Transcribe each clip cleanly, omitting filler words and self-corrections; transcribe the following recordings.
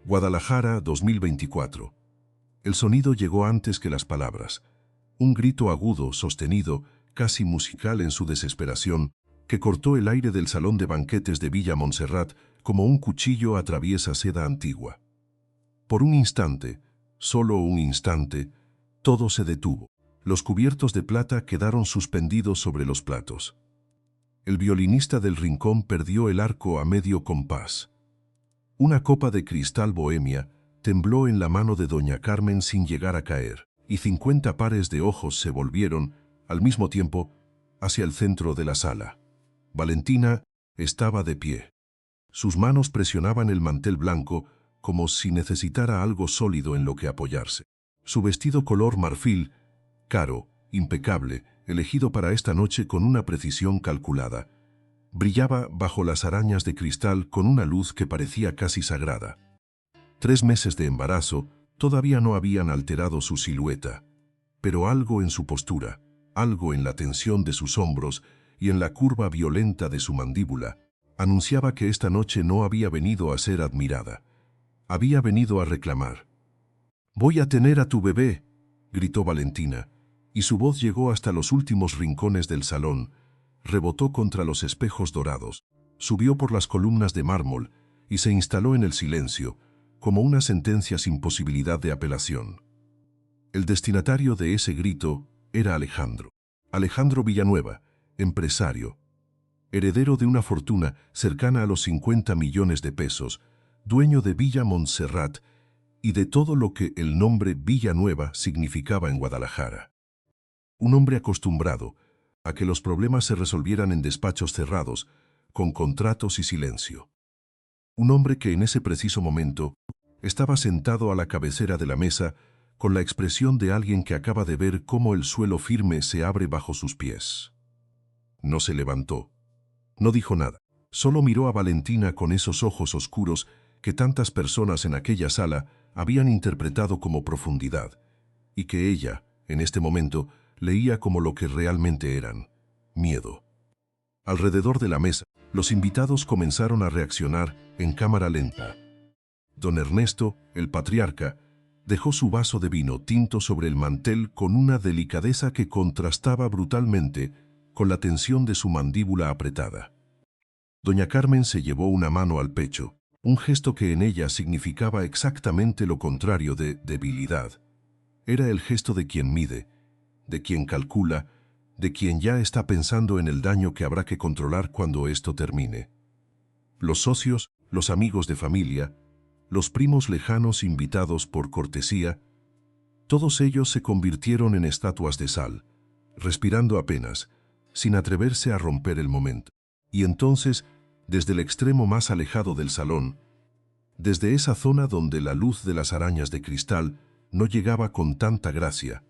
Guadalajara, 2024. El sonido llegó antes que las palabras. Un grito agudo, sostenido, casi musical en su desesperación, que cortó el aire del salón de banquetes de Villa Montserrat como un cuchillo atraviesa seda antigua. Por un instante, solo un instante, todo se detuvo. Los cubiertos de plata quedaron suspendidos sobre los platos. El violinista del rincón perdió el arco a medio compás. Una copa de cristal bohemia tembló en la mano de doña Carmen sin llegar a caer, y 50 pares de ojos se volvieron, al mismo tiempo, hacia el centro de la sala. Valentina estaba de pie. Sus manos presionaban el mantel blanco como si necesitara algo sólido en lo que apoyarse. Su vestido color marfil, caro, impecable, elegido para esta noche con una precisión calculada, brillaba bajo las arañas de cristal con una luz que parecía casi sagrada. 3 meses de embarazo todavía no habían alterado su silueta, pero algo en su postura, algo en la tensión de sus hombros y en la curva violenta de su mandíbula, anunciaba que esta noche no había venido a ser admirada. Había venido a reclamar. «Voy a tener a tu bebé», gritó Valentina, y su voz llegó hasta los últimos rincones del salón, rebotó contra los espejos dorados, subió por las columnas de mármol y se instaló en el silencio, como una sentencia sin posibilidad de apelación. El destinatario de ese grito era Alejandro. Alejandro Villanueva, empresario, heredero de una fortuna cercana a los 50 millones de pesos, dueño de Villa Montserrat y de todo lo que el nombre Villanueva significaba en Guadalajara. Un hombre acostumbrado a que los problemas se resolvieran en despachos cerrados, con contratos y silencio. Un hombre que en ese preciso momento estaba sentado a la cabecera de la mesa con la expresión de alguien que acaba de ver cómo el suelo firme se abre bajo sus pies. No se levantó. No dijo nada. Solo miró a Valentina con esos ojos oscuros que tantas personas en aquella sala habían interpretado como profundidad, y que ella, en este momento, leía como lo que realmente eran: miedo. Alrededor de la mesa, los invitados comenzaron a reaccionar en cámara lenta. Don Ernesto, el patriarca, dejó su vaso de vino tinto sobre el mantel con una delicadeza que contrastaba brutalmente con la tensión de su mandíbula apretada. Doña Carmen se llevó una mano al pecho, un gesto que en ella significaba exactamente lo contrario de debilidad. Era el gesto de quien mide, de quien calcula, de quien ya está pensando en el daño que habrá que controlar cuando esto termine. Los socios, los amigos de familia, los primos lejanos invitados por cortesía, todos ellos se convirtieron en estatuas de sal, respirando apenas, sin atreverse a romper el momento. Y entonces, desde el extremo más alejado del salón, desde esa zona donde la luz de las arañas de cristal no llegaba con tanta gracia,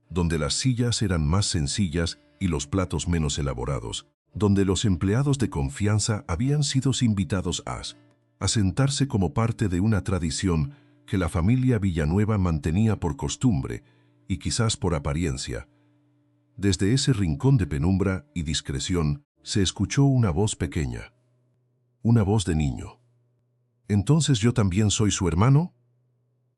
donde las sillas eran más sencillas y los platos menos elaborados, donde los empleados de confianza habían sido invitados a sentarse como parte de una tradición que la familia Villanueva mantenía por costumbre y quizás por apariencia. Desde ese rincón de penumbra y discreción se escuchó una voz pequeña, una voz de niño. ¿Entonces yo también soy su hermano?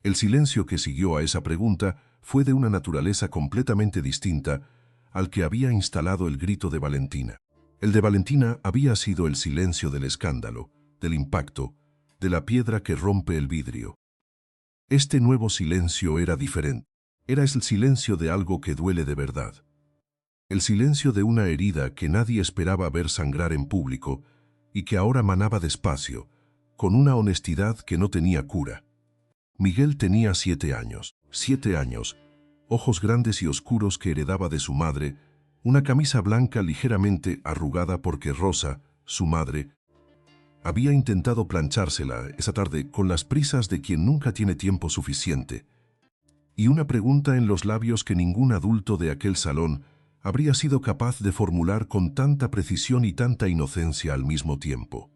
El silencio que siguió a esa pregunta fue de una naturaleza completamente distinta al que había instalado el grito de Valentina. El de Valentina había sido el silencio del escándalo, del impacto, de la piedra que rompe el vidrio. Este nuevo silencio era diferente. Era el silencio de algo que duele de verdad. El silencio de una herida que nadie esperaba ver sangrar en público y que ahora manaba despacio, con una honestidad que no tenía cura. Miguel tenía 7 años. 7 años, ojos grandes y oscuros que heredaba de su madre, una camisa blanca ligeramente arrugada porque Rosa, su madre, había intentado planchársela esa tarde con las prisas de quien nunca tiene tiempo suficiente, y una pregunta en los labios que ningún adulto de aquel salón habría sido capaz de formular con tanta precisión y tanta inocencia al mismo tiempo.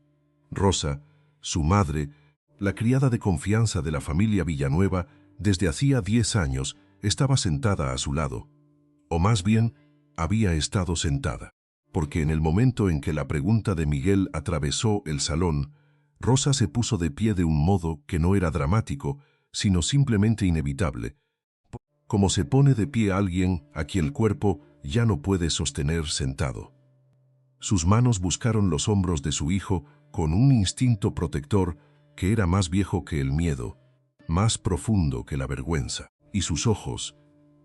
Rosa, su madre, la criada de confianza de la familia Villanueva, desde hacía 10 años, estaba sentada a su lado, o más bien, había estado sentada, porque en el momento en que la pregunta de Miguel atravesó el salón, Rosa se puso de pie de un modo que no era dramático, sino simplemente inevitable, como se pone de pie alguien a quien el cuerpo ya no puede sostener sentado. Sus manos buscaron los hombros de su hijo con un instinto protector que era más viejo que el miedo, más profundo que la vergüenza. Y sus ojos,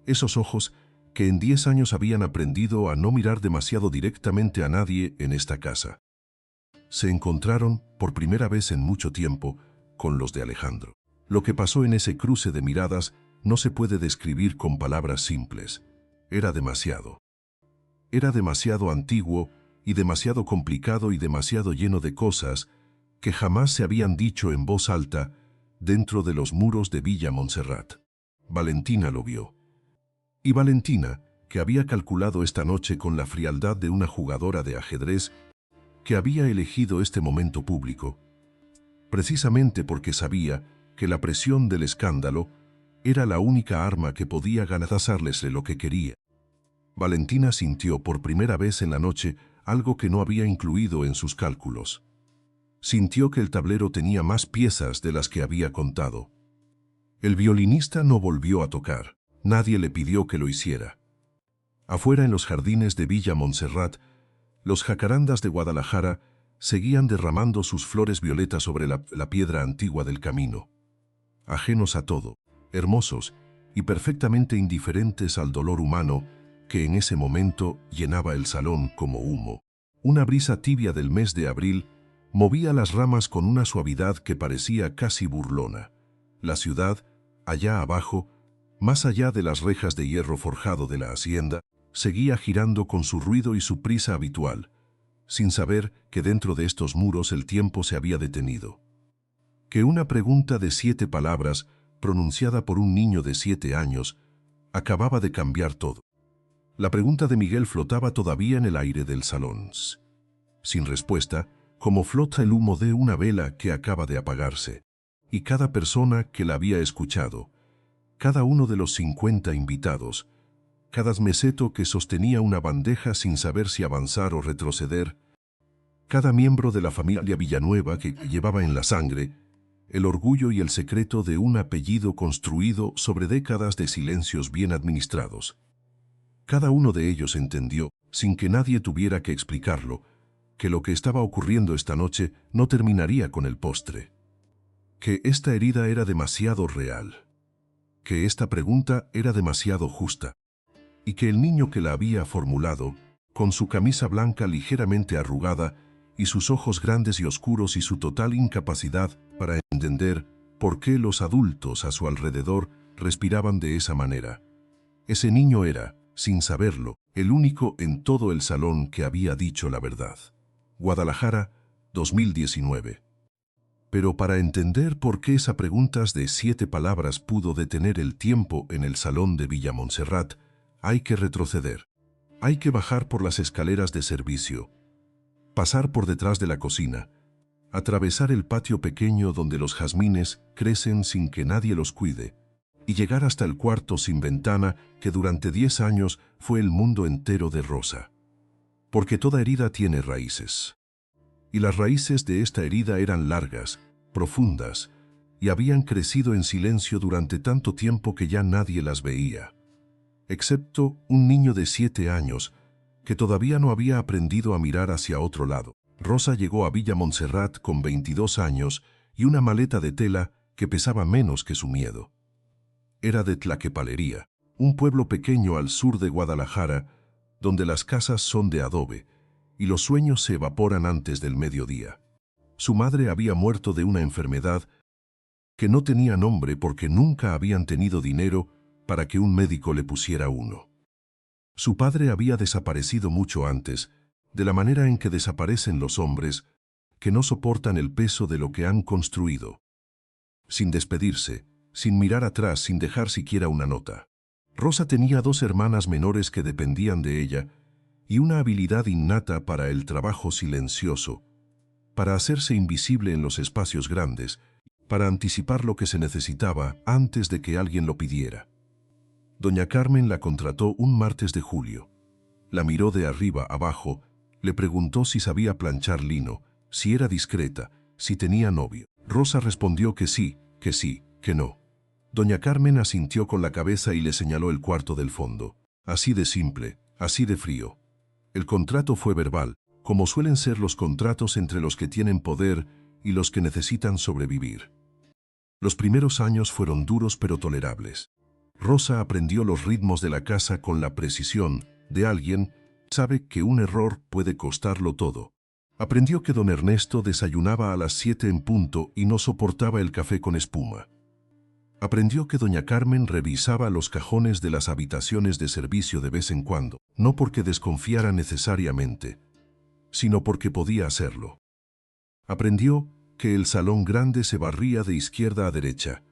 esos ojos que en 10 años habían aprendido a no mirar demasiado directamente a nadie en esta casa, se encontraron, por primera vez en mucho tiempo, con los de Alejandro. Lo que pasó en ese cruce de miradas no se puede describir con palabras simples. Era demasiado. Era demasiado antiguo y demasiado complicado y demasiado lleno de cosas que jamás se habían dicho en voz alta dentro de los muros de Villa Montserrat. Valentina lo vio. Y Valentina, que había calculado esta noche con la frialdad de una jugadora de ajedrez, que había elegido este momento público, precisamente porque sabía que la presión del escándalo era la única arma que podía garantizarles lo que quería. Valentina sintió por primera vez en la noche algo que no había incluido en sus cálculos. Sintió que el tablero tenía más piezas de las que había contado. El violinista no volvió a tocar. Nadie le pidió que lo hiciera. Afuera en los jardines de Villa Montserrat, los jacarandas de Guadalajara seguían derramando sus flores violetas sobre la piedra antigua del camino. Ajenos a todo, hermosos y perfectamente indiferentes al dolor humano que en ese momento llenaba el salón como humo. Una brisa tibia del mes de abril movía las ramas con una suavidad que parecía casi burlona. La ciudad, allá abajo, más allá de las rejas de hierro forjado de la hacienda, seguía girando con su ruido y su prisa habitual, sin saber que dentro de estos muros el tiempo se había detenido. Que una pregunta de 7 palabras, pronunciada por un niño de 7 años, acababa de cambiar todo. La pregunta de Miguel flotaba todavía en el aire del salón. Sin respuesta, como flota el humo de una vela que acaba de apagarse. Y cada persona que la había escuchado, cada uno de los 50 invitados, cada meseto que sostenía una bandeja sin saber si avanzar o retroceder, cada miembro de la familia Villanueva que llevaba en la sangre el orgullo y el secreto de un apellido construido sobre décadas de silencios bien administrados. Cada uno de ellos entendió, sin que nadie tuviera que explicarlo, que lo que estaba ocurriendo esta noche no terminaría con el postre. Que esta herida era demasiado real. Que esta pregunta era demasiado justa. Y que el niño que la había formulado, con su camisa blanca ligeramente arrugada y sus ojos grandes y oscuros y su total incapacidad para entender por qué los adultos a su alrededor respiraban de esa manera. Ese niño era, sin saberlo, el único en todo el salón que había dicho la verdad. Guadalajara, 2019. Pero para entender por qué esa pregunta de 7 palabras pudo detener el tiempo en el salón de Villa Montserrat, hay que retroceder. Hay que bajar por las escaleras de servicio, pasar por detrás de la cocina, atravesar el patio pequeño donde los jazmines crecen sin que nadie los cuide, y llegar hasta el cuarto sin ventana que durante 10 años fue el mundo entero de Rosa. Porque toda herida tiene raíces. Y las raíces de esta herida eran largas, profundas, y habían crecido en silencio durante tanto tiempo que ya nadie las veía. Excepto un niño de 7 años, que todavía no había aprendido a mirar hacia otro lado. Rosa llegó a Villa Montserrat con 22 años y una maleta de tela que pesaba menos que su miedo. Era de Tlaquepalería, un pueblo pequeño al sur de Guadalajara, donde las casas son de adobe y los sueños se evaporan antes del mediodía. Su madre había muerto de una enfermedad que no tenía nombre porque nunca habían tenido dinero para que un médico le pusiera uno. Su padre había desaparecido mucho antes, de la manera en que desaparecen los hombres que no soportan el peso de lo que han construido. Sin despedirse, sin mirar atrás, sin dejar siquiera una nota. Rosa tenía 2 hermanas menores que dependían de ella y una habilidad innata para el trabajo silencioso, para hacerse invisible en los espacios grandes, para anticipar lo que se necesitaba antes de que alguien lo pidiera. Doña Carmen la contrató un martes de julio. La miró de arriba abajo, le preguntó si sabía planchar lino, si era discreta, si tenía novio. Rosa respondió que sí, que no. Doña Carmen asintió con la cabeza y le señaló el cuarto del fondo. Así de simple, así de frío. El contrato fue verbal, como suelen ser los contratos entre los que tienen poder y los que necesitan sobrevivir. Los primeros años fueron duros pero tolerables. Rosa aprendió los ritmos de la casa con la precisión de alguien sabe que un error puede costarlo todo. Aprendió que don Ernesto desayunaba a las 7 en punto y no soportaba el café con espuma. Aprendió que doña Carmen revisaba los cajones de las habitaciones de servicio de vez en cuando, no porque desconfiara necesariamente, sino porque podía hacerlo. Aprendió que el salón grande se barría de izquierda a derecha,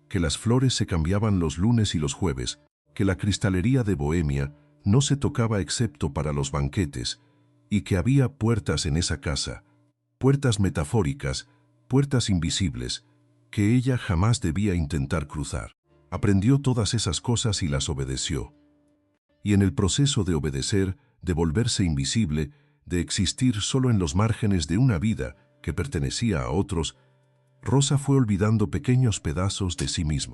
que las flores se cambiaban los lunes y los jueves, que la cristalería de Bohemia no se tocaba excepto para los banquetes, y que había puertas en esa casa, puertas metafóricas, puertas invisibles, que ella jamás debía intentar cruzar. Aprendió todas esas cosas y las obedeció. Y en el proceso de obedecer, de volverse invisible, de existir solo en los márgenes de una vida que pertenecía a otros, Rosa fue olvidando pequeños pedazos de sí misma.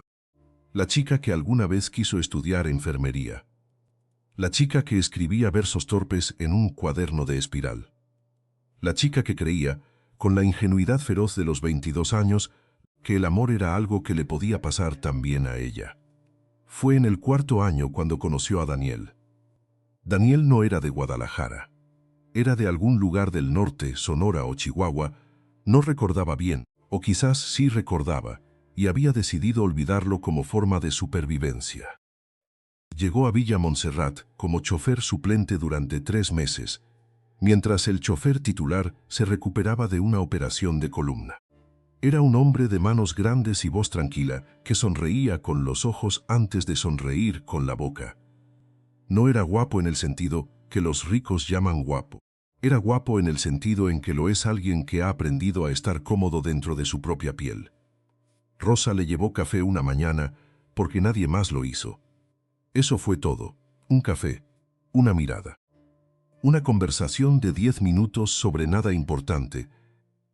La chica que alguna vez quiso estudiar enfermería. La chica que escribía versos torpes en un cuaderno de espiral. La chica que creía, con la ingenuidad feroz de los 22 años, que el amor era algo que le podía pasar también a ella. Fue en el cuarto año cuando conoció a Daniel. Daniel no era de Guadalajara. Era de algún lugar del norte, Sonora o Chihuahua, no recordaba bien, o quizás sí recordaba, y había decidido olvidarlo como forma de supervivencia. Llegó a Villa Montserrat como chofer suplente durante 3 meses, mientras el chofer titular se recuperaba de una operación de columna. Era un hombre de manos grandes y voz tranquila, que sonreía con los ojos antes de sonreír con la boca. No era guapo en el sentido que los ricos llaman guapo. Era guapo en el sentido en que lo es alguien que ha aprendido a estar cómodo dentro de su propia piel. Rosa le llevó café una mañana porque nadie más lo hizo. Eso fue todo. Un café, una mirada. Una conversación de 10 minutos sobre nada importante,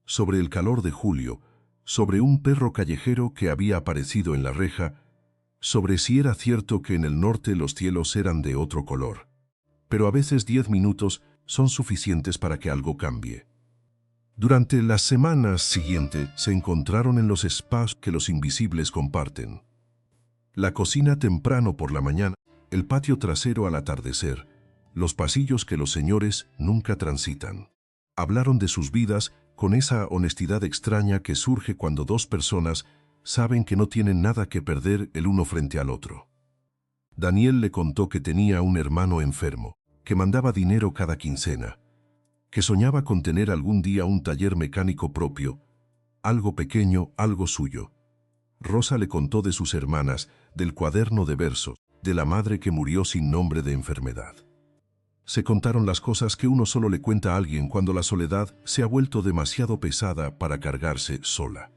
sobre el calor de julio, sobre un perro callejero que había aparecido en la reja, sobre si era cierto que en el norte los cielos eran de otro color. Pero a veces 10 minutos son suficientes para que algo cambie. Durante las semanas siguientes se encontraron en los spas que los invisibles comparten. La cocina temprano por la mañana, el patio trasero al atardecer, los pasillos que los señores nunca transitan. Hablaron de sus vidas con esa honestidad extraña que surge cuando dos personas saben que no tienen nada que perder el uno frente al otro. Daniel le contó que tenía un hermano enfermo, que mandaba dinero cada quincena, que soñaba con tener algún día un taller mecánico propio, algo pequeño, algo suyo. Rosa le contó de sus hermanas, del cuaderno de versos, de la madre que murió sin nombre de enfermedad. Se contaron las cosas que uno solo le cuenta a alguien cuando la soledad se ha vuelto demasiado pesada para cargarse sola.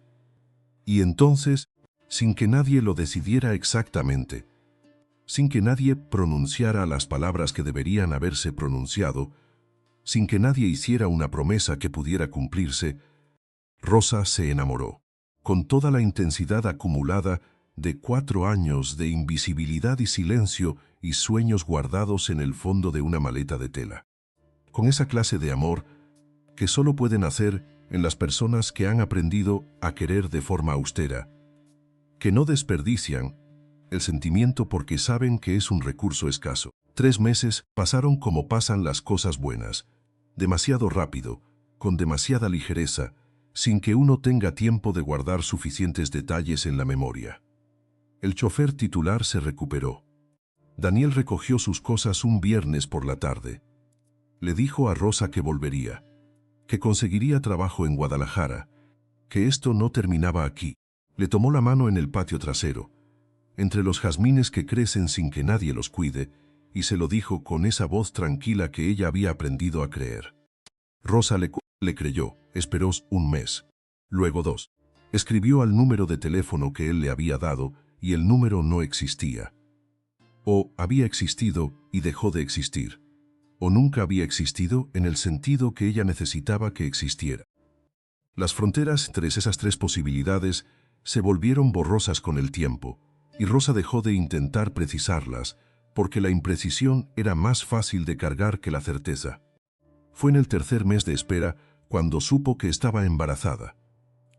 Y entonces, sin que nadie lo decidiera exactamente, sin que nadie pronunciara las palabras que deberían haberse pronunciado, sin que nadie hiciera una promesa que pudiera cumplirse, Rosa se enamoró, con toda la intensidad acumulada de 4 años de invisibilidad y silencio y sueños guardados en el fondo de una maleta de tela. Con esa clase de amor que solo pueden hacer en las personas que han aprendido a querer de forma austera, que no desperdician el sentimiento porque saben que es un recurso escaso. 3 meses pasaron como pasan las cosas buenas, demasiado rápido, con demasiada ligereza, sin que uno tenga tiempo de guardar suficientes detalles en la memoria. El chofer titular se recuperó. Daniel recogió sus cosas un viernes por la tarde. Le dijo a Rosa que volvería, que conseguiría trabajo en Guadalajara, que esto no terminaba aquí. Le tomó la mano en el patio trasero, entre los jazmines que crecen sin que nadie los cuide, y se lo dijo con esa voz tranquila que ella había aprendido a creer. Rosa le creyó, esperó 1 mes, luego 2. Escribió al número de teléfono que él le había dado y el número no existía. O había existido y dejó de existir. O nunca había existido en el sentido que ella necesitaba que existiera. Las fronteras entre esas tres posibilidades se volvieron borrosas con el tiempo, y Rosa dejó de intentar precisarlas, porque la imprecisión era más fácil de cargar que la certeza. Fue en el tercer mes de espera cuando supo que estaba embarazada.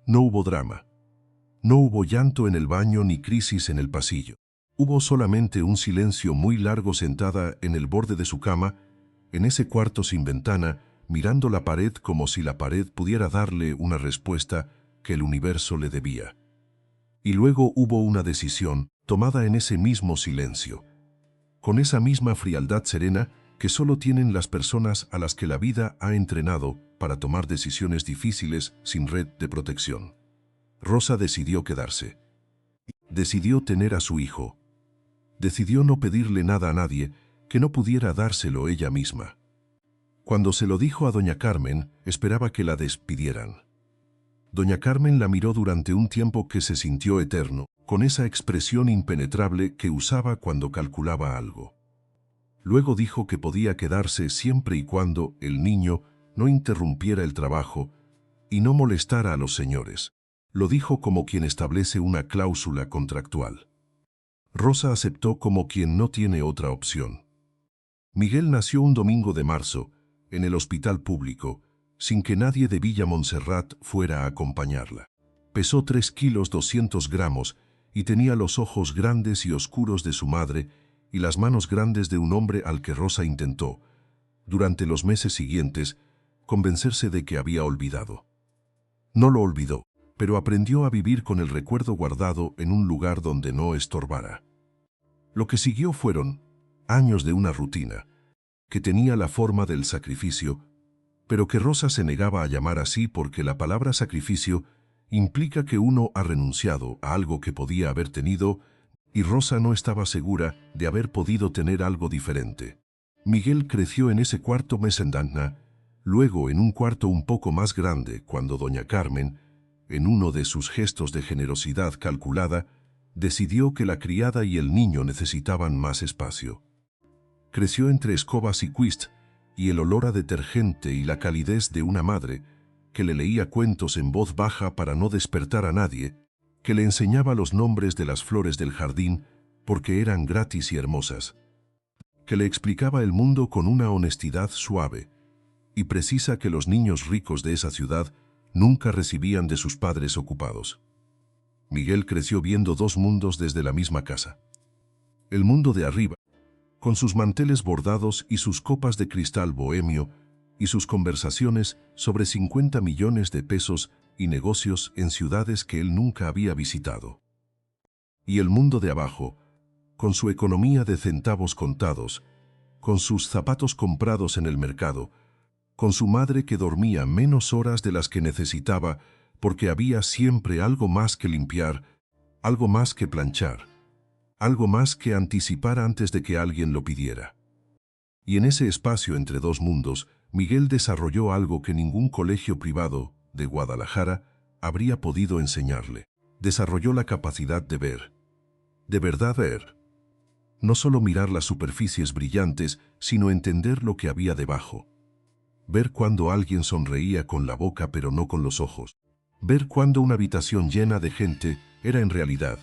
No hubo drama. No hubo llanto en el baño ni crisis en el pasillo. Hubo solamente un silencio muy largo sentada en el borde de su cama, en ese cuarto sin ventana, mirando la pared como si la pared pudiera darle una respuesta que el universo le debía. Y luego hubo una decisión tomada en ese mismo silencio, con esa misma frialdad serena que solo tienen las personas a las que la vida ha entrenado para tomar decisiones difíciles sin red de protección. Rosa decidió quedarse. Decidió tener a su hijo. Decidió no pedirle nada a nadie que no pudiera dárselo ella misma. Cuando se lo dijo a doña Carmen, esperaba que la despidieran. Doña Carmen la miró durante un tiempo que se sintió eterno, con esa expresión impenetrable que usaba cuando calculaba algo. Luego dijo que podía quedarse siempre y cuando el niño no interrumpiera el trabajo y no molestara a los señores. Lo dijo como quien establece una cláusula contractual. Rosa aceptó como quien no tiene otra opción. Miguel nació un domingo de marzo, en el hospital público, sin que nadie de Villa Montserrat fuera a acompañarla. Pesó 3 kilos 200 gramos y tenía los ojos grandes y oscuros de su madre y las manos grandes de un hombre al que Rosa intentó, durante los meses siguientes, convencerse de que había olvidado. No lo olvidó, pero aprendió a vivir con el recuerdo guardado en un lugar donde no estorbara. Lo que siguió fueron años de una rutina, que tenía la forma del sacrificio, pero que Rosa se negaba a llamar así porque la palabra sacrificio implica que uno ha renunciado a algo que podía haber tenido, y Rosa no estaba segura de haber podido tener algo diferente. Miguel creció en ese cuarto mesendana, luego en un cuarto un poco más grande cuando doña Carmen, en uno de sus gestos de generosidad calculada, decidió que la criada y el niño necesitaban más espacio. Creció entre escobas y cuist, y el olor a detergente y la calidez de una madre, que le leía cuentos en voz baja para no despertar a nadie, que le enseñaba los nombres de las flores del jardín porque eran gratis y hermosas, que le explicaba el mundo con una honestidad suave y precisa que los niños ricos de esa ciudad nunca recibían de sus padres ocupados. Miguel creció viendo dos mundos desde la misma casa. El mundo de arriba, con sus manteles bordados y sus copas de cristal bohemio, y sus conversaciones sobre 50 millones de pesos y negocios en ciudades que él nunca había visitado. Y el mundo de abajo, con su economía de centavos contados, con sus zapatos comprados en el mercado, con su madre que dormía menos horas de las que necesitaba porque había siempre algo más que limpiar, algo más que planchar, algo más que anticipar antes de que alguien lo pidiera. Y en ese espacio entre dos mundos, Miguel desarrolló algo que ningún colegio privado de Guadalajara habría podido enseñarle. Desarrolló la capacidad de ver. De verdad ver. No solo mirar las superficies brillantes, sino entender lo que había debajo. Ver cuando alguien sonreía con la boca pero no con los ojos. Ver cuando una habitación llena de gente era en realidad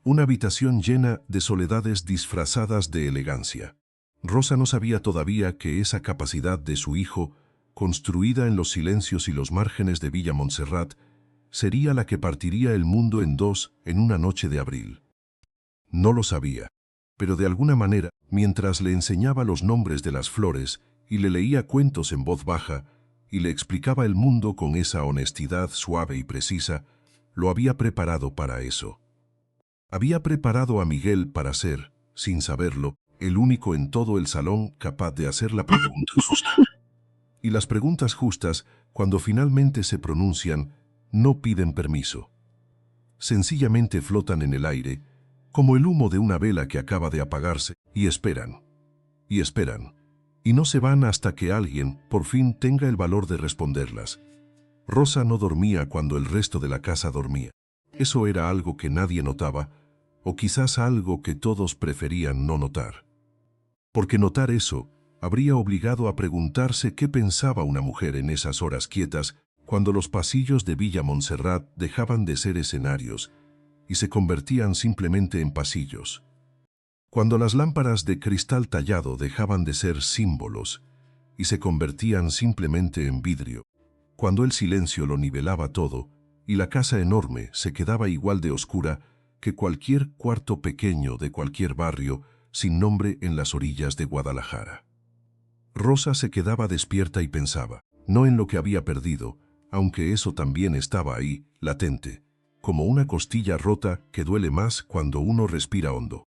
una habitación llena de soledades disfrazadas de elegancia. Rosa no sabía todavía que esa capacidad de su hijo, construida en los silencios y los márgenes de Villa Montserrat, sería la que partiría el mundo en dos en una noche de abril. No lo sabía, pero de alguna manera, mientras le enseñaba los nombres de las flores y le leía cuentos en voz baja y le explicaba el mundo con esa honestidad suave y precisa, lo había preparado para eso. Había preparado a Miguel para ser, sin saberlo, el único en todo el salón capaz de hacer la pregunta justa. Y las preguntas justas, cuando finalmente se pronuncian, no piden permiso. Sencillamente flotan en el aire, como el humo de una vela que acaba de apagarse, y esperan. Y esperan. Y no se van hasta que alguien, por fin, tenga el valor de responderlas. Rosa no dormía cuando el resto de la casa dormía. Eso era algo que nadie notaba, o quizás algo que todos preferían no notar. Porque notar eso habría obligado a preguntarse qué pensaba una mujer en esas horas quietas cuando los pasillos de Villa Montserrat dejaban de ser escenarios y se convertían simplemente en pasillos. Cuando las lámparas de cristal tallado dejaban de ser símbolos y se convertían simplemente en vidrio. Cuando el silencio lo nivelaba todo y la casa enorme se quedaba igual de oscura que cualquier cuarto pequeño de cualquier barrio sin nombre en las orillas de Guadalajara. Rosa se quedaba despierta y pensaba, no en lo que había perdido, aunque eso también estaba ahí, latente, como una costilla rota que duele más cuando uno respira hondo.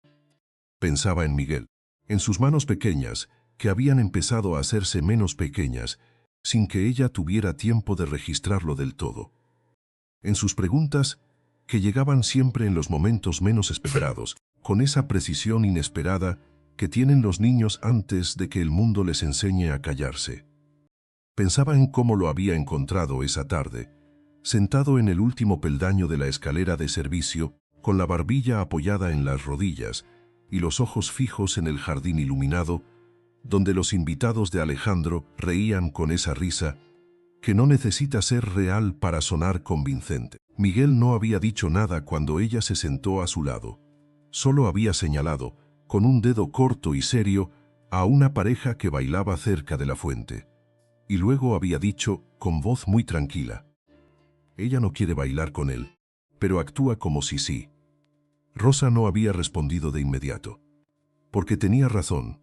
Pensaba en Miguel, en sus manos pequeñas, que habían empezado a hacerse menos pequeñas, sin que ella tuviera tiempo de registrarlo del todo. En sus preguntas, que llegaban siempre en los momentos menos esperados, con esa precisión inesperada que tienen los niños antes de que el mundo les enseñe a callarse. Pensaba en cómo lo había encontrado esa tarde, sentado en el último peldaño de la escalera de servicio, con la barbilla apoyada en las rodillas y los ojos fijos en el jardín iluminado, donde los invitados de Alejandro reían con esa risa que no necesita ser real para sonar convincente. Miguel no había dicho nada cuando ella se sentó a su lado. Solo había señalado, con un dedo corto y serio, a una pareja que bailaba cerca de la fuente. Y luego había dicho, con voz muy tranquila, ella no quiere bailar con él, pero actúa como si sí. Rosa no había respondido de inmediato. Porque tenía razón.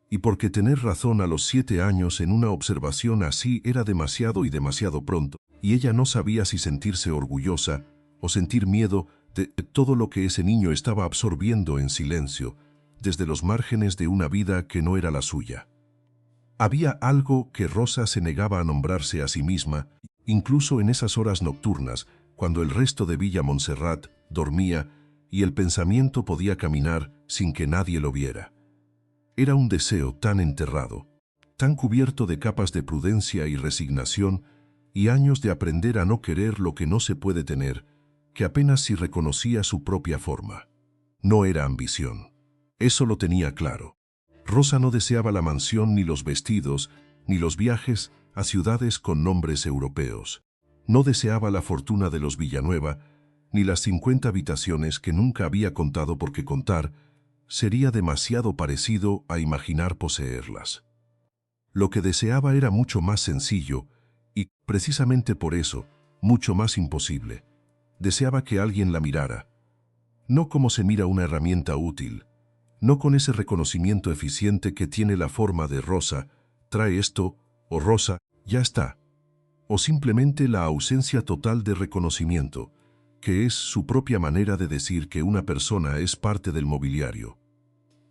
Y porque tener razón a los 7 años en una observación así era demasiado y demasiado pronto, y ella no sabía si sentirse orgullosa o sentir miedo de todo lo que ese niño estaba absorbiendo en silencio, desde los márgenes de una vida que no era la suya. Había algo que Rosa se negaba a nombrarse a sí misma, incluso en esas horas nocturnas, cuando el resto de Villa Montserrat dormía y el pensamiento podía caminar sin que nadie lo viera. Era un deseo tan enterrado, tan cubierto de capas de prudencia y resignación y años de aprender a no querer lo que no se puede tener, que apenas si reconocía su propia forma. No era ambición. Eso lo tenía claro. Rosa no deseaba la mansión ni los vestidos, ni los viajes a ciudades con nombres europeos. No deseaba la fortuna de los Villanueva, ni las 50 habitaciones que nunca había contado porque contar sería demasiado parecido a imaginar poseerlas. Lo que deseaba era mucho más sencillo y, precisamente por eso, mucho más imposible. Deseaba que alguien la mirara. No como se mira una herramienta útil, no con ese reconocimiento eficiente que tiene la forma de Rosa, trae esto, o Rosa, ya está. O simplemente la ausencia total de reconocimiento, que es su propia manera de decir que una persona es parte del mobiliario.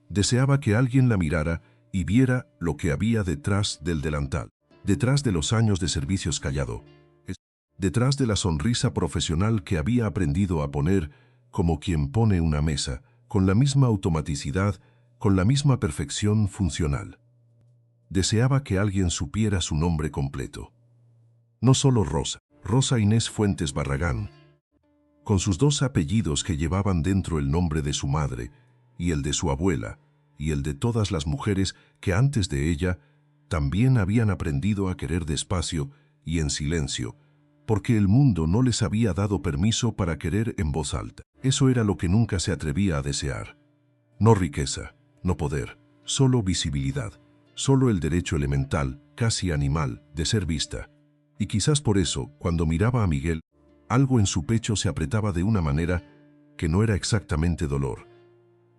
Deseaba que alguien la mirara y viera lo que había detrás del delantal, detrás de los años de servicios callado, detrás de la sonrisa profesional que había aprendido a poner como quien pone una mesa, con la misma automaticidad, con la misma perfección funcional. Deseaba que alguien supiera su nombre completo. No solo Rosa, Rosa Inés Fuentes Barragán, con sus 2 apellidos que llevaban dentro el nombre de su madre, y el de su abuela, y el de todas las mujeres que antes de ella también habían aprendido a querer despacio y en silencio, porque el mundo no les había dado permiso para querer en voz alta. Eso era lo que nunca se atrevía a desear. No riqueza, no poder, solo visibilidad, solo el derecho elemental, casi animal, de ser vista. Y quizás por eso, cuando miraba a Miguel, algo en su pecho se apretaba de una manera que no era exactamente dolor,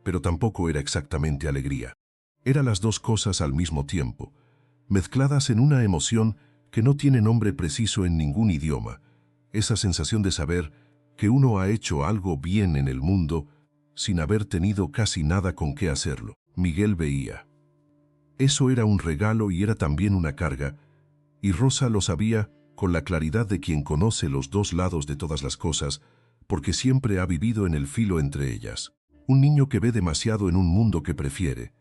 pero tampoco era exactamente alegría. Eran las 2 cosas al mismo tiempo, mezcladas en una emoción que no tiene nombre preciso en ningún idioma, esa sensación de saber que uno ha hecho algo bien en el mundo sin haber tenido casi nada con qué hacerlo. Miguel veía. Eso era un regalo y era también una carga, y Rosa lo sabía con la claridad de quien conoce los 2 lados de todas las cosas, porque siempre ha vivido en el filo entre ellas. Un niño que ve demasiado en un mundo que prefiere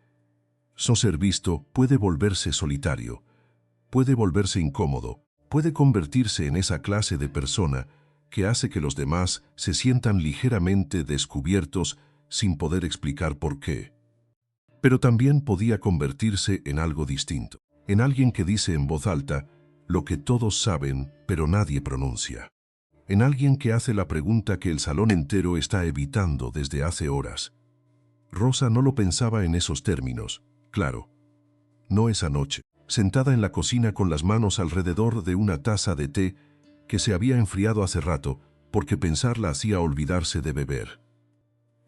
no ser visto puede volverse solitario, puede volverse incómodo, puede convertirse en esa clase de persona que hace que los demás se sientan ligeramente descubiertos sin poder explicar por qué. Pero también podía convertirse en algo distinto, en alguien que dice en voz alta lo que todos saben, pero nadie pronuncia. En alguien que hace la pregunta que el salón entero está evitando desde hace horas. Rosa no lo pensaba en esos términos, claro. No esa noche, sentada en la cocina con las manos alrededor de una taza de té que se había enfriado hace rato, porque pensar la hacía olvidarse de beber.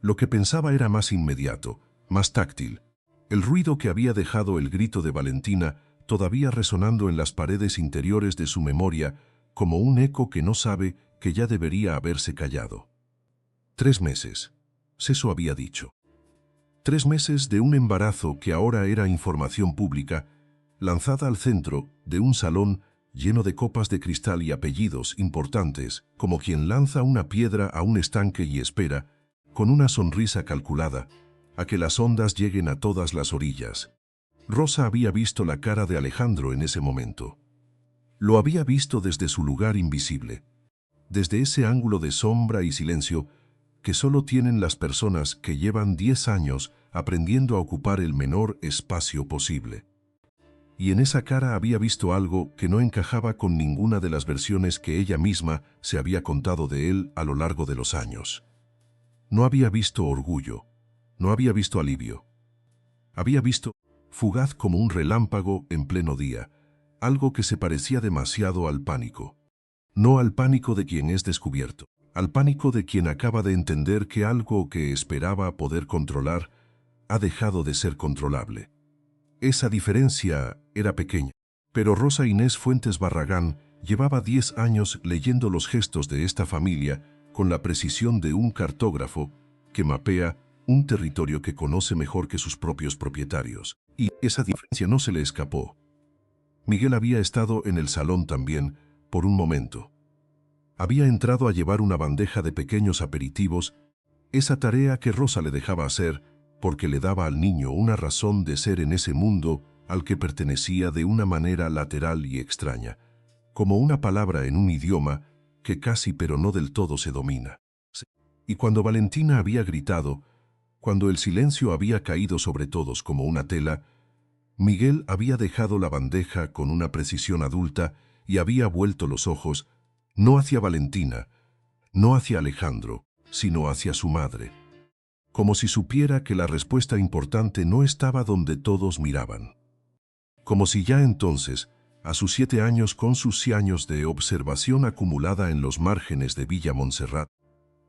Lo que pensaba era más inmediato, más táctil. El ruido que había dejado el grito de Valentina todavía resonando en las paredes interiores de su memoria como un eco que no sabe que ya debería haberse callado. 3 meses. Eso había dicho. 3 meses de un embarazo que ahora era información pública, lanzada al centro de un salón lleno de copas de cristal y apellidos importantes, como quien lanza una piedra a un estanque y espera, con una sonrisa calculada, a que las ondas lleguen a todas las orillas. Rosa había visto la cara de Alejandro en ese momento. Lo había visto desde su lugar invisible, desde ese ángulo de sombra y silencio que solo tienen las personas que llevan 10 años aprendiendo a ocupar el menor espacio posible. Y en esa cara había visto algo que no encajaba con ninguna de las versiones que ella misma se había contado de él a lo largo de los años. No había visto orgullo, no había visto alivio. Había visto, fugaz como un relámpago en pleno día, algo que se parecía demasiado al pánico. No al pánico de quien es descubierto, al pánico de quien acaba de entender que algo que esperaba poder controlar ha dejado de ser controlable. Esa diferencia era pequeña, pero Rosa Inés Fuentes Barragán llevaba 10 años leyendo los gestos de esta familia con la precisión de un cartógrafo que mapea un territorio que conoce mejor que sus propios propietarios. Y esa diferencia no se le escapó. Miguel había estado en el salón también, por un momento. Había entrado a llevar una bandeja de pequeños aperitivos, esa tarea que Rosa le dejaba hacer porque le daba al niño una razón de ser en ese mundo al que pertenecía de una manera lateral y extraña, como una palabra en un idioma que casi pero no del todo se domina. Y cuando Valentina había gritado, cuando el silencio había caído sobre todos como una tela, Miguel había dejado la bandeja con una precisión adulta y había vuelto los ojos, no hacia Valentina, no hacia Alejandro, sino hacia su madre, como si supiera que la respuesta importante no estaba donde todos miraban. Como si ya entonces, a sus 7 años con sus años de observación acumulada en los márgenes de Villa Montserrat,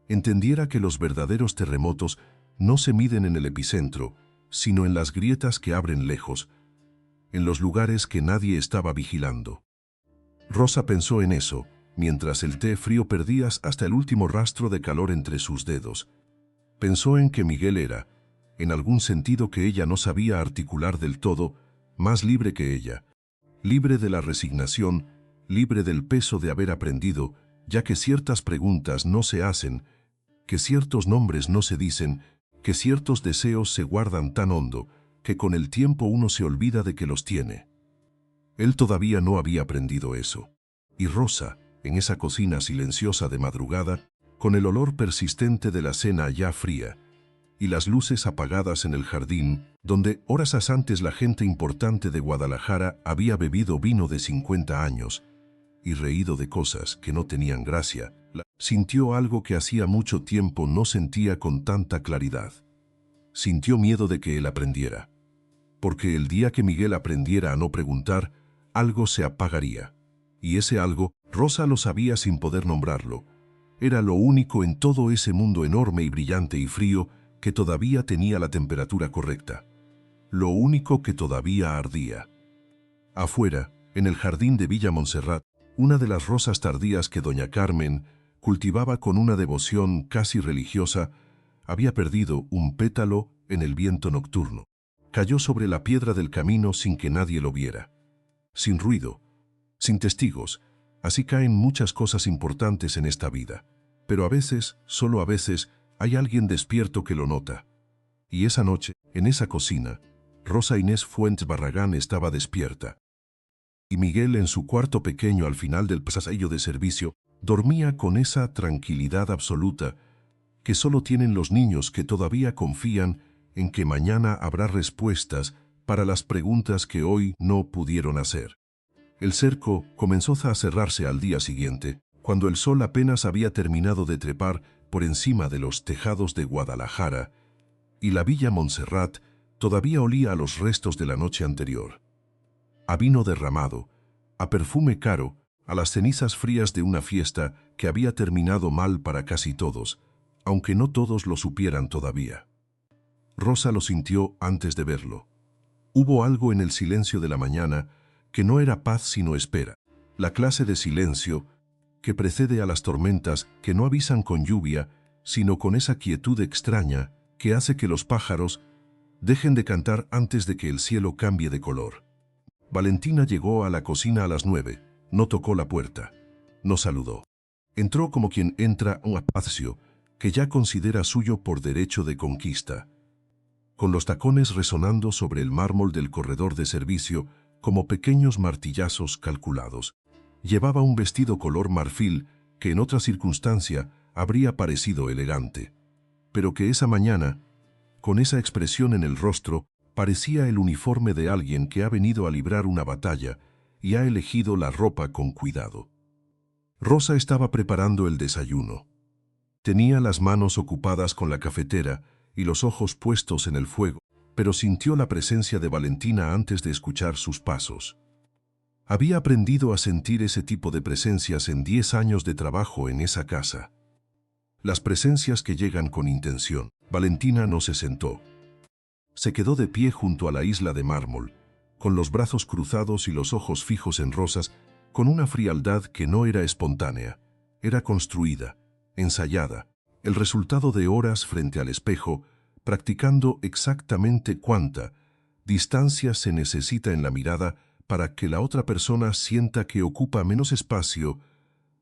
entendiera que los verdaderos terremotos no se miden en el epicentro, sino en las grietas que abren lejos, en los lugares que nadie estaba vigilando. Rosa pensó en eso, mientras el té frío perdía hasta el último rastro de calor entre sus dedos. Pensó en que Miguel era, en algún sentido que ella no sabía articular del todo, más libre que ella. Libre de la resignación, libre del peso de haber aprendido, ya que ciertas preguntas no se hacen, que ciertos nombres no se dicen, que ciertos deseos se guardan tan hondo, que con el tiempo uno se olvida de que los tiene. Él todavía no había aprendido eso. Y Rosa, en esa cocina silenciosa de madrugada, con el olor persistente de la cena ya fría, y las luces apagadas en el jardín, donde horas antes la gente importante de Guadalajara había bebido vino de 50 años y reído de cosas que no tenían gracia, sintió algo que hacía mucho tiempo no sentía con tanta claridad. Sintió miedo de que él aprendiera. Porque el día que Miguel aprendiera a no preguntar, algo se apagaría. Y ese algo, Rosa lo sabía sin poder nombrarlo. Era lo único en todo ese mundo enorme y brillante y frío que todavía tenía la temperatura correcta. Lo único que todavía ardía. Afuera, en el jardín de Villa Montserrat, una de las rosas tardías que doña Carmen cultivaba con una devoción casi religiosa, había perdido un pétalo en el viento nocturno. Cayó sobre la piedra del camino sin que nadie lo viera. Sin ruido, sin testigos. Así caen muchas cosas importantes en esta vida. Pero a veces, solo a veces, hay alguien despierto que lo nota. Y esa noche, en esa cocina, Rosa Inés Fuentes Barragán estaba despierta. Y Miguel en su cuarto pequeño al final del pasillo de servicio, dormía con esa tranquilidad absoluta que solo tienen los niños que todavía confían en que mañana habrá respuestas para las preguntas que hoy no pudieron hacer. El cerco comenzó a cerrarse al día siguiente, cuando el sol apenas había terminado de trepar por encima de los tejados de Guadalajara, y la Villa Montserrat todavía olía a los restos de la noche anterior. A vino derramado, a perfume caro, a las cenizas frías de una fiesta que había terminado mal para casi todos, aunque no todos lo supieran todavía. Rosa lo sintió antes de verlo. Hubo algo en el silencio de la mañana que no era paz sino espera, la clase de silencio que precede a las tormentas que no avisan con lluvia, sino con esa quietud extraña que hace que los pájaros dejen de cantar antes de que el cielo cambie de color. Valentina llegó a la cocina a las 9, no tocó la puerta, no saludó. Entró como quien entra a un espacio que ya considera suyo por derecho de conquista, con los tacones resonando sobre el mármol del corredor de servicio como pequeños martillazos calculados. Llevaba un vestido color marfil que en otra circunstancia habría parecido elegante, pero que esa mañana, con esa expresión en el rostro, parecía el uniforme de alguien que ha venido a librar una batalla y ha elegido la ropa con cuidado. Rosa estaba preparando el desayuno. Tenía las manos ocupadas con la cafetera y los ojos puestos en el fuego, pero sintió la presencia de Valentina antes de escuchar sus pasos. Había aprendido a sentir ese tipo de presencias en 10 años de trabajo en esa casa. Las presencias que llegan con intención. Valentina no se sentó. Se quedó de pie junto a la isla de mármol, con los brazos cruzados y los ojos fijos en Rosas, con una frialdad que no era espontánea, era construida, ensayada, el resultado de horas frente al espejo, practicando exactamente cuánta distancia se necesita en la mirada para que la otra persona sienta que ocupa menos espacio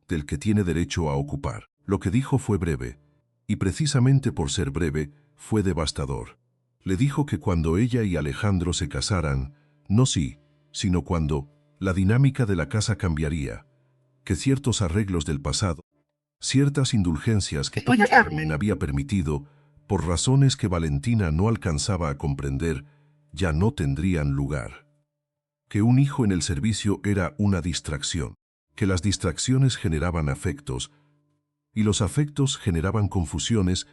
del que tiene derecho a ocupar. Lo que dijo fue breve, y precisamente por ser breve, fue devastador. Le dijo que cuando ella y Alejandro se casaran, no sí, sino cuando, la dinámica de la casa cambiaría, que ciertos arreglos del pasado, ciertas indulgencias que Carmen había permitido, por razones que Valentina no alcanzaba a comprender, ya no tendrían lugar. Que un hijo en el servicio era una distracción, que las distracciones generaban afectos, y los afectos generaban confusiones,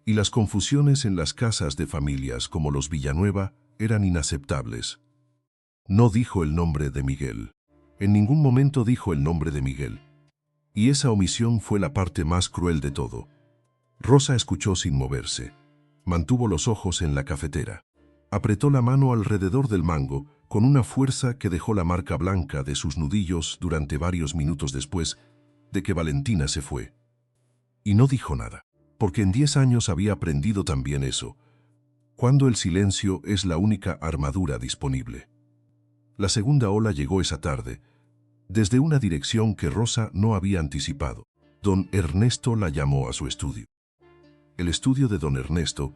y las confusiones en las casas de familias como los Villanueva eran inaceptables. No dijo el nombre de Miguel. En ningún momento dijo el nombre de Miguel. Y esa omisión fue la parte más cruel de todo. Rosa escuchó sin moverse. Mantuvo los ojos en la cafetera. Apretó la mano alrededor del mango con una fuerza que dejó la marca blanca de sus nudillos durante varios minutos después de que Valentina se fue. Y no dijo nada, porque en 10 años había aprendido también eso, cuando el silencio es la única armadura disponible. La segunda ola llegó esa tarde, desde una dirección que Rosa no había anticipado. Don Ernesto la llamó a su estudio. El estudio de don Ernesto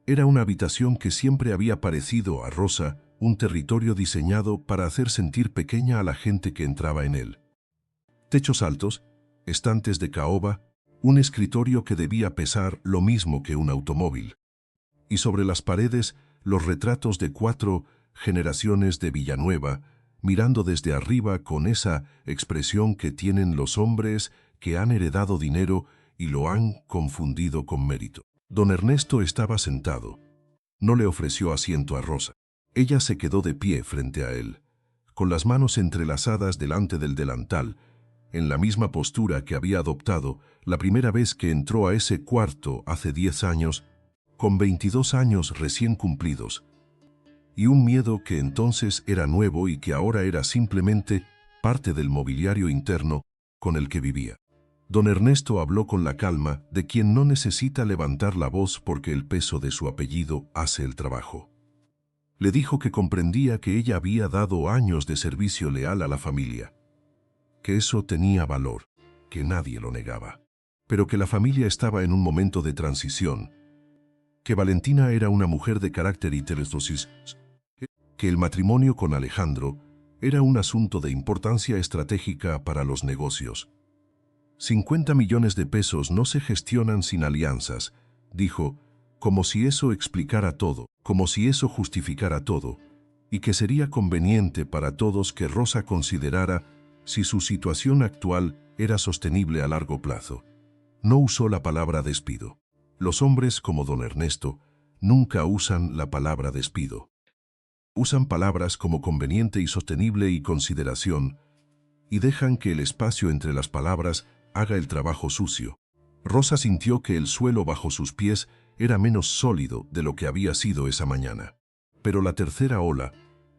era una habitación que siempre había parecido a Rosa un territorio diseñado para hacer sentir pequeña a la gente que entraba en él. Techos altos, estantes de caoba, un escritorio que debía pesar lo mismo que un automóvil. Y sobre las paredes, los retratos de 4 generaciones de Villanueva, mirando desde arriba con esa expresión que tienen los hombres que han heredado dinero y lo han confundido con mérito. Don Ernesto estaba sentado. No le ofreció asiento a Rosa. Ella se quedó de pie frente a él, con las manos entrelazadas delante del delantal, en la misma postura que había adoptado la primera vez que entró a ese cuarto hace 10 años, con 22 años recién cumplidos, y un miedo que entonces era nuevo y que ahora era simplemente parte del mobiliario interno con el que vivía. Don Ernesto habló con la calma de quien no necesita levantar la voz porque el peso de su apellido hace el trabajo. Le dijo que comprendía que ella había dado años de servicio leal a la familia, que eso tenía valor, que nadie lo negaba, pero que la familia estaba en un momento de transición, que Valentina era una mujer de carácter y telestosis, que el matrimonio con Alejandro era un asunto de importancia estratégica para los negocios. 50 millones de pesos no se gestionan sin alianzas, dijo, como si eso explicara todo, como si eso justificara todo, y que sería conveniente para todos que Rosa considerara si su situación actual era sostenible a largo plazo. No usó la palabra despido. Los hombres como don Ernesto nunca usan la palabra despido. Usan palabras como conveniente y sostenible y consideración, y dejan que el espacio entre las palabras haga el trabajo sucio. Rosa sintió que el suelo bajo sus pies era menos sólido de lo que había sido esa mañana. Pero la tercera ola,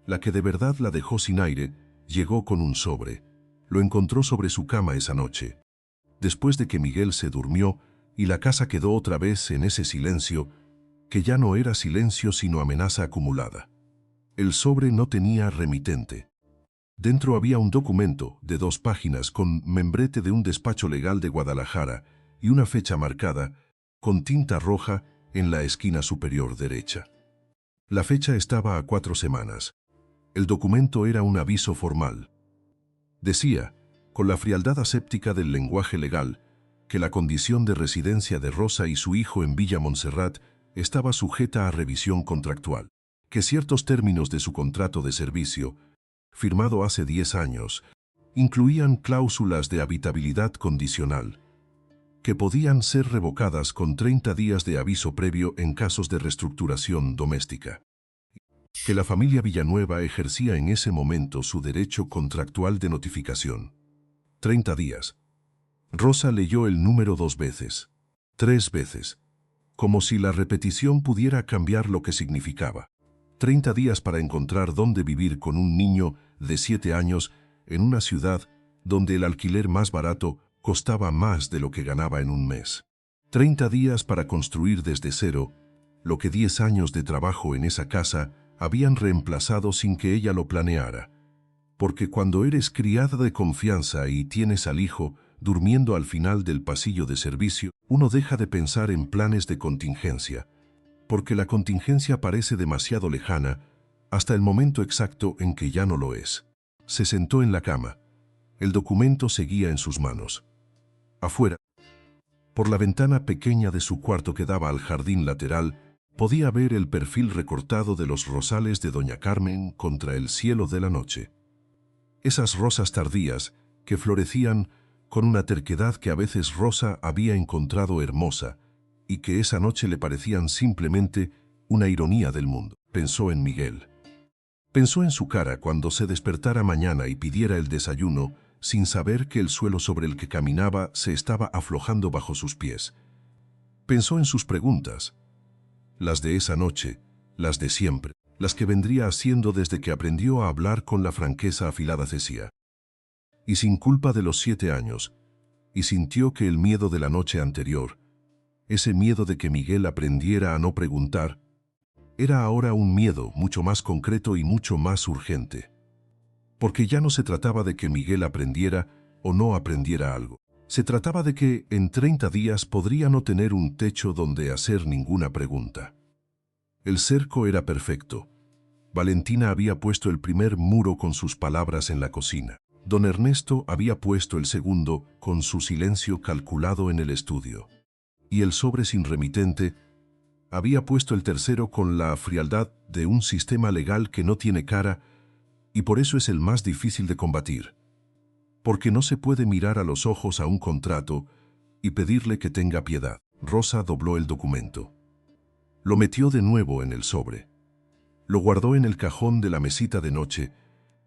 la que de verdad la dejó sin aire, llegó con un sobre. Lo encontró sobre su cama esa noche. Después de que Miguel se durmió y la casa quedó otra vez en ese silencio, que ya no era silencio sino amenaza acumulada. El sobre no tenía remitente. Dentro había un documento de 2 páginas con membrete de un despacho legal de Guadalajara y una fecha marcada con tinta roja en la esquina superior derecha. La fecha estaba a 4 semanas. El documento era un aviso formal. Decía, con la frialdad aséptica del lenguaje legal, que la condición de residencia de Rosa y su hijo en Villa Montserrat estaba sujeta a revisión contractual, que ciertos términos de su contrato de servicio, firmado hace 10 años, incluían cláusulas de habitabilidad condicional, que podían ser revocadas con 30 días de aviso previo en casos de reestructuración doméstica. Que la familia Villanueva ejercía en ese momento su derecho contractual de notificación. 30 días. Rosa leyó el número 2 veces, 3 veces, como si la repetición pudiera cambiar lo que significaba. 30 días para encontrar dónde vivir con un niño de 7 años en una ciudad donde el alquiler más barato costaba más de lo que ganaba en un mes. 30 días para construir desde cero lo que 10 años de trabajo en esa casa habían reemplazado sin que ella lo planeara. Porque cuando eres criada de confianza y tienes al hijo durmiendo al final del pasillo de servicio, uno deja de pensar en planes de contingencia, porque la contingencia parece demasiado lejana hasta el momento exacto en que ya no lo es. Se sentó en la cama. El documento seguía en sus manos. Afuera, por la ventana pequeña de su cuarto que daba al jardín lateral, podía ver el perfil recortado de los rosales de doña Carmen contra el cielo de la noche. Esas rosas tardías que florecían con una terquedad que a veces Rosa había encontrado hermosa y que esa noche le parecían simplemente una ironía del mundo. Pensó en Miguel. Pensó en su cara cuando se despertara mañana y pidiera el desayuno sin saber que el suelo sobre el que caminaba se estaba aflojando bajo sus pies. Pensó en sus preguntas, las de esa noche, las de siempre, las que vendría haciendo desde que aprendió a hablar con la franqueza afilada Cecia. Y sin culpa de los 7 años, y sintió que el miedo de la noche anterior, ese miedo de que Miguel aprendiera a no preguntar, era ahora un miedo mucho más concreto y mucho más urgente. Porque ya no se trataba de que Miguel aprendiera o no aprendiera algo. Se trataba de que en 30 días podría no tener un techo donde hacer ninguna pregunta. El cerco era perfecto. Valentina había puesto el primer muro con sus palabras en la cocina. Don Ernesto había puesto el segundo con su silencio calculado en el estudio. Y el sobre sin remitente había puesto el tercero con la frialdad de un sistema legal que no tiene cara y por eso es el más difícil de combatir. Porque no se puede mirar a los ojos a un contrato y pedirle que tenga piedad. Rosa dobló el documento. Lo metió de nuevo en el sobre. Lo guardó en el cajón de la mesita de noche,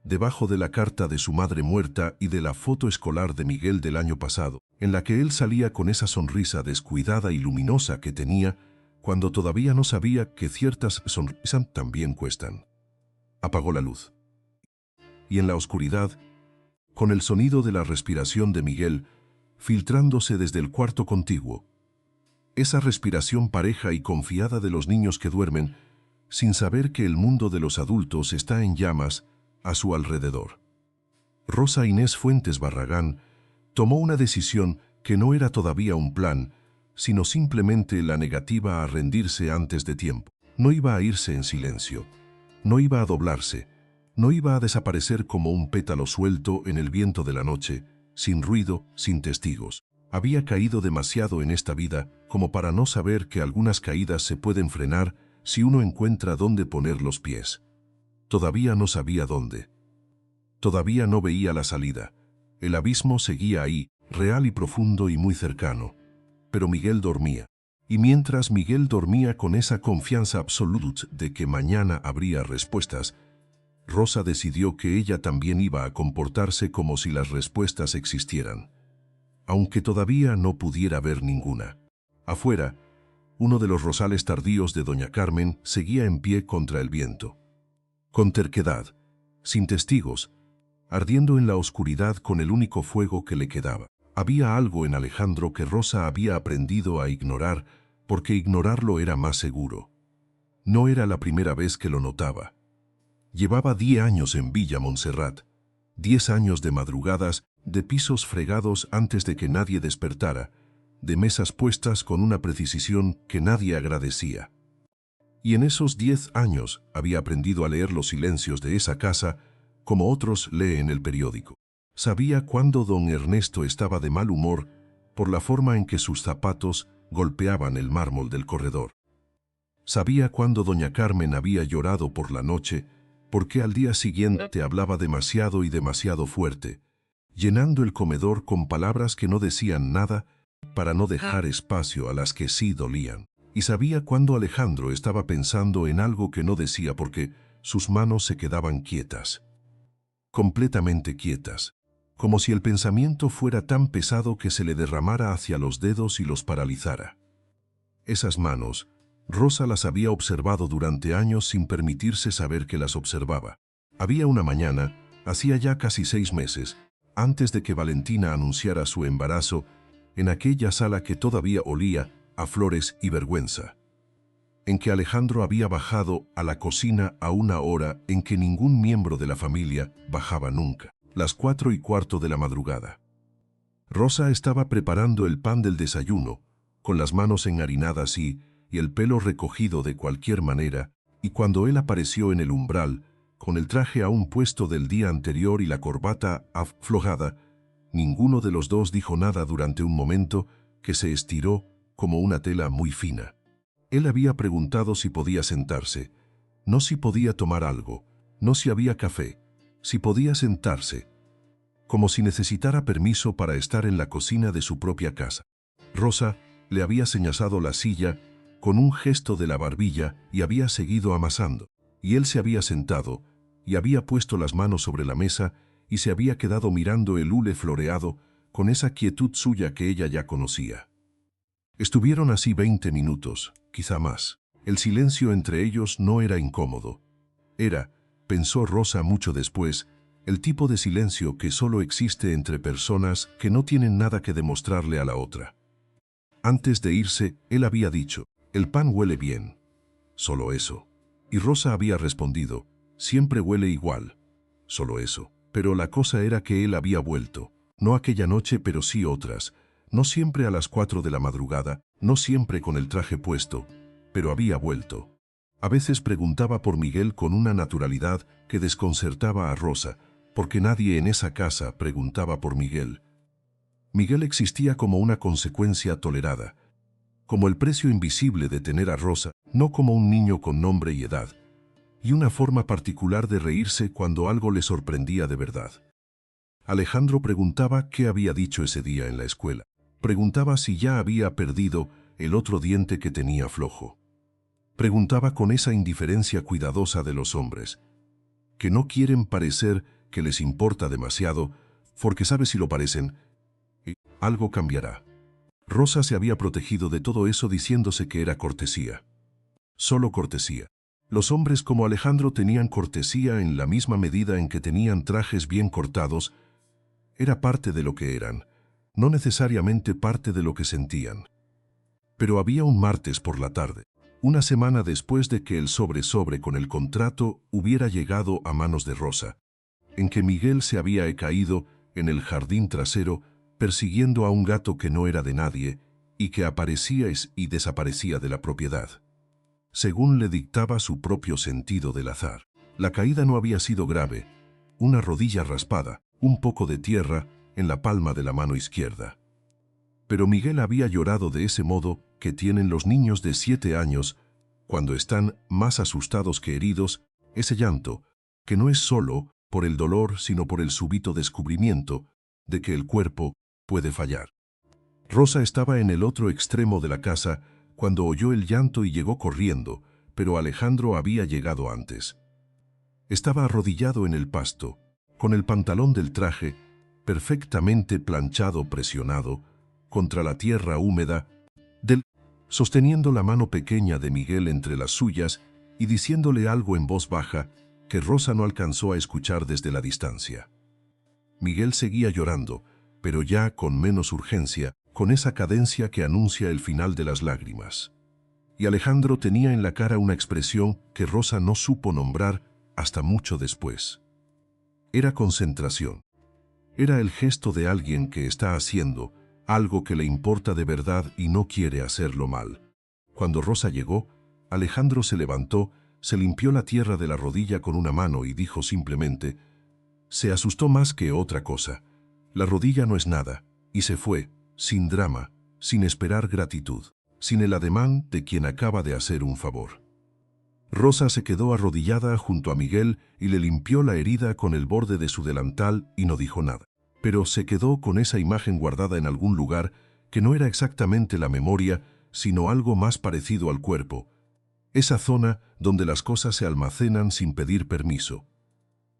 debajo de la carta de su madre muerta y de la foto escolar de Miguel del año pasado, en la que él salía con esa sonrisa descuidada y luminosa que tenía cuando todavía no sabía que ciertas sonrisas también cuestan. Apagó la luz. Y en la oscuridad, con el sonido de la respiración de Miguel, filtrándose desde el cuarto contiguo, esa respiración pareja y confiada de los niños que duermen, sin saber que el mundo de los adultos está en llamas a su alrededor. Rosa Inés Fuentes Barragán tomó una decisión que no era todavía un plan, sino simplemente la negativa a rendirse antes de tiempo. No iba a irse en silencio, no iba a doblarse, no iba a desaparecer como un pétalo suelto en el viento de la noche, sin ruido, sin testigos. Había caído demasiado en esta vida como para no saber que algunas caídas se pueden frenar si uno encuentra dónde poner los pies. Todavía no sabía dónde. Todavía no veía la salida. El abismo seguía ahí, real y profundo y muy cercano. Pero Miguel dormía. Y mientras Miguel dormía con esa confianza absoluta de que mañana habría respuestas, Rosa decidió que ella también iba a comportarse como si las respuestas existieran, aunque todavía no pudiera ver ninguna. Afuera, uno de los rosales tardíos de doña Carmen seguía en pie contra el viento. Con terquedad, sin testigos, ardiendo en la oscuridad con el único fuego que le quedaba. Había algo en Alejandro que Rosa había aprendido a ignorar, porque ignorarlo era más seguro. No era la primera vez que lo notaba. Llevaba 10 años en Villa Montserrat, 10 años de madrugadas, de pisos fregados antes de que nadie despertara, de mesas puestas con una precisión que nadie agradecía. Y en esos 10 años había aprendido a leer los silencios de esa casa como otros leen el periódico. Sabía cuándo don Ernesto estaba de mal humor por la forma en que sus zapatos golpeaban el mármol del corredor. Sabía cuándo doña Carmen había llorado por la noche porque al día siguiente hablaba demasiado y demasiado fuerte, llenando el comedor con palabras que no decían nada para no dejar espacio a las que sí dolían. Y sabía cuándo Alejandro estaba pensando en algo que no decía porque sus manos se quedaban quietas. Completamente quietas, como si el pensamiento fuera tan pesado que se le derramara hacia los dedos y los paralizara. Esas manos, Rosa las había observado durante años sin permitirse saber que las observaba. Había una mañana, hacía ya casi 6 meses, antes de que Valentina anunciara su embarazo, en aquella sala que todavía olía a flores y vergüenza, en que Alejandro había bajado a la cocina a una hora en que ningún miembro de la familia bajaba nunca, las 4:15 de la madrugada. Rosa estaba preparando el pan del desayuno, con las manos enharinadas y el pelo recogido de cualquier manera, y cuando él apareció en el umbral, con el traje aún puesto del día anterior y la corbata aflojada, ninguno de los dos dijo nada durante un momento que se estiró como una tela muy fina. Él había preguntado si podía sentarse, no si podía tomar algo, no si había café, si podía sentarse, como si necesitara permiso para estar en la cocina de su propia casa. Rosa le había señalado la silla con un gesto de la barbilla y había seguido amasando, y él se había sentado y había puesto las manos sobre la mesa y se había quedado mirando el hule floreado con esa quietud suya que ella ya conocía. Estuvieron así 20 minutos, quizá más. El silencio entre ellos no era incómodo. Era, pensó Rosa mucho después, el tipo de silencio que solo existe entre personas que no tienen nada que demostrarle a la otra. Antes de irse, él había dicho, el pan huele bien. Solo eso. Y Rosa había respondido, siempre huele igual. Solo eso. Pero la cosa era que él había vuelto. No aquella noche, pero sí otras. No siempre a las 4 de la madrugada, no siempre con el traje puesto, pero había vuelto. A veces preguntaba por Miguel con una naturalidad que desconcertaba a Rosa, porque nadie en esa casa preguntaba por Miguel. Miguel existía como una consecuencia tolerada, como el precio invisible de tener a Rosa, no como un niño con nombre y edad, y una forma particular de reírse cuando algo le sorprendía de verdad. Alejandro preguntaba qué había dicho ese día en la escuela. Preguntaba si ya había perdido el otro diente que tenía flojo. Preguntaba con esa indiferencia cuidadosa de los hombres, que no quieren parecer que les importa demasiado, porque sabe si lo parecen, algo cambiará. Rosa se había protegido de todo eso diciéndose que era cortesía. Solo cortesía. Los hombres como Alejandro tenían cortesía en la misma medida en que tenían trajes bien cortados. Era parte de lo que eran, no necesariamente parte de lo que sentían. Pero había un martes por la tarde, una semana después de que el sobre con el contrato hubiera llegado a manos de Rosa, en que Miguel se había caído en el jardín trasero persiguiendo a un gato que no era de nadie y que aparecía y desaparecía de la propiedad, según le dictaba su propio sentido del azar. La caída no había sido grave, una rodilla raspada, un poco de tierra en la palma de la mano izquierda. Pero Miguel había llorado de ese modo que tienen los niños de 7 años cuando están más asustados que heridos, ese llanto, que no es solo por el dolor, sino por el súbito descubrimiento de que el cuerpo puede fallar. Rosa estaba en el otro extremo de la casa cuando oyó el llanto y llegó corriendo, pero Alejandro había llegado antes. Estaba arrodillado en el pasto, con el pantalón del traje perfectamente planchado, presionado contra la tierra húmeda sosteniendo la mano pequeña de Miguel entre las suyas y diciéndole algo en voz baja que Rosa no alcanzó a escuchar desde la distancia. Miguel seguía llorando, pero ya con menos urgencia, con esa cadencia que anuncia el final de las lágrimas. Y Alejandro tenía en la cara una expresión que Rosa no supo nombrar hasta mucho después. Era concentración. Era el gesto de alguien que está haciendo algo que le importa de verdad y no quiere hacerlo mal. Cuando Rosa llegó, Alejandro se levantó, se limpió la tierra de la rodilla con una mano y dijo simplemente, se asustó más que otra cosa. La rodilla no es nada, y se fue, sin drama, sin esperar gratitud, sin el ademán de quien acaba de hacer un favor. Rosa se quedó arrodillada junto a Miguel y le limpió la herida con el borde de su delantal y no dijo nada. Pero se quedó con esa imagen guardada en algún lugar que no era exactamente la memoria, sino algo más parecido al cuerpo, esa zona donde las cosas se almacenan sin pedir permiso.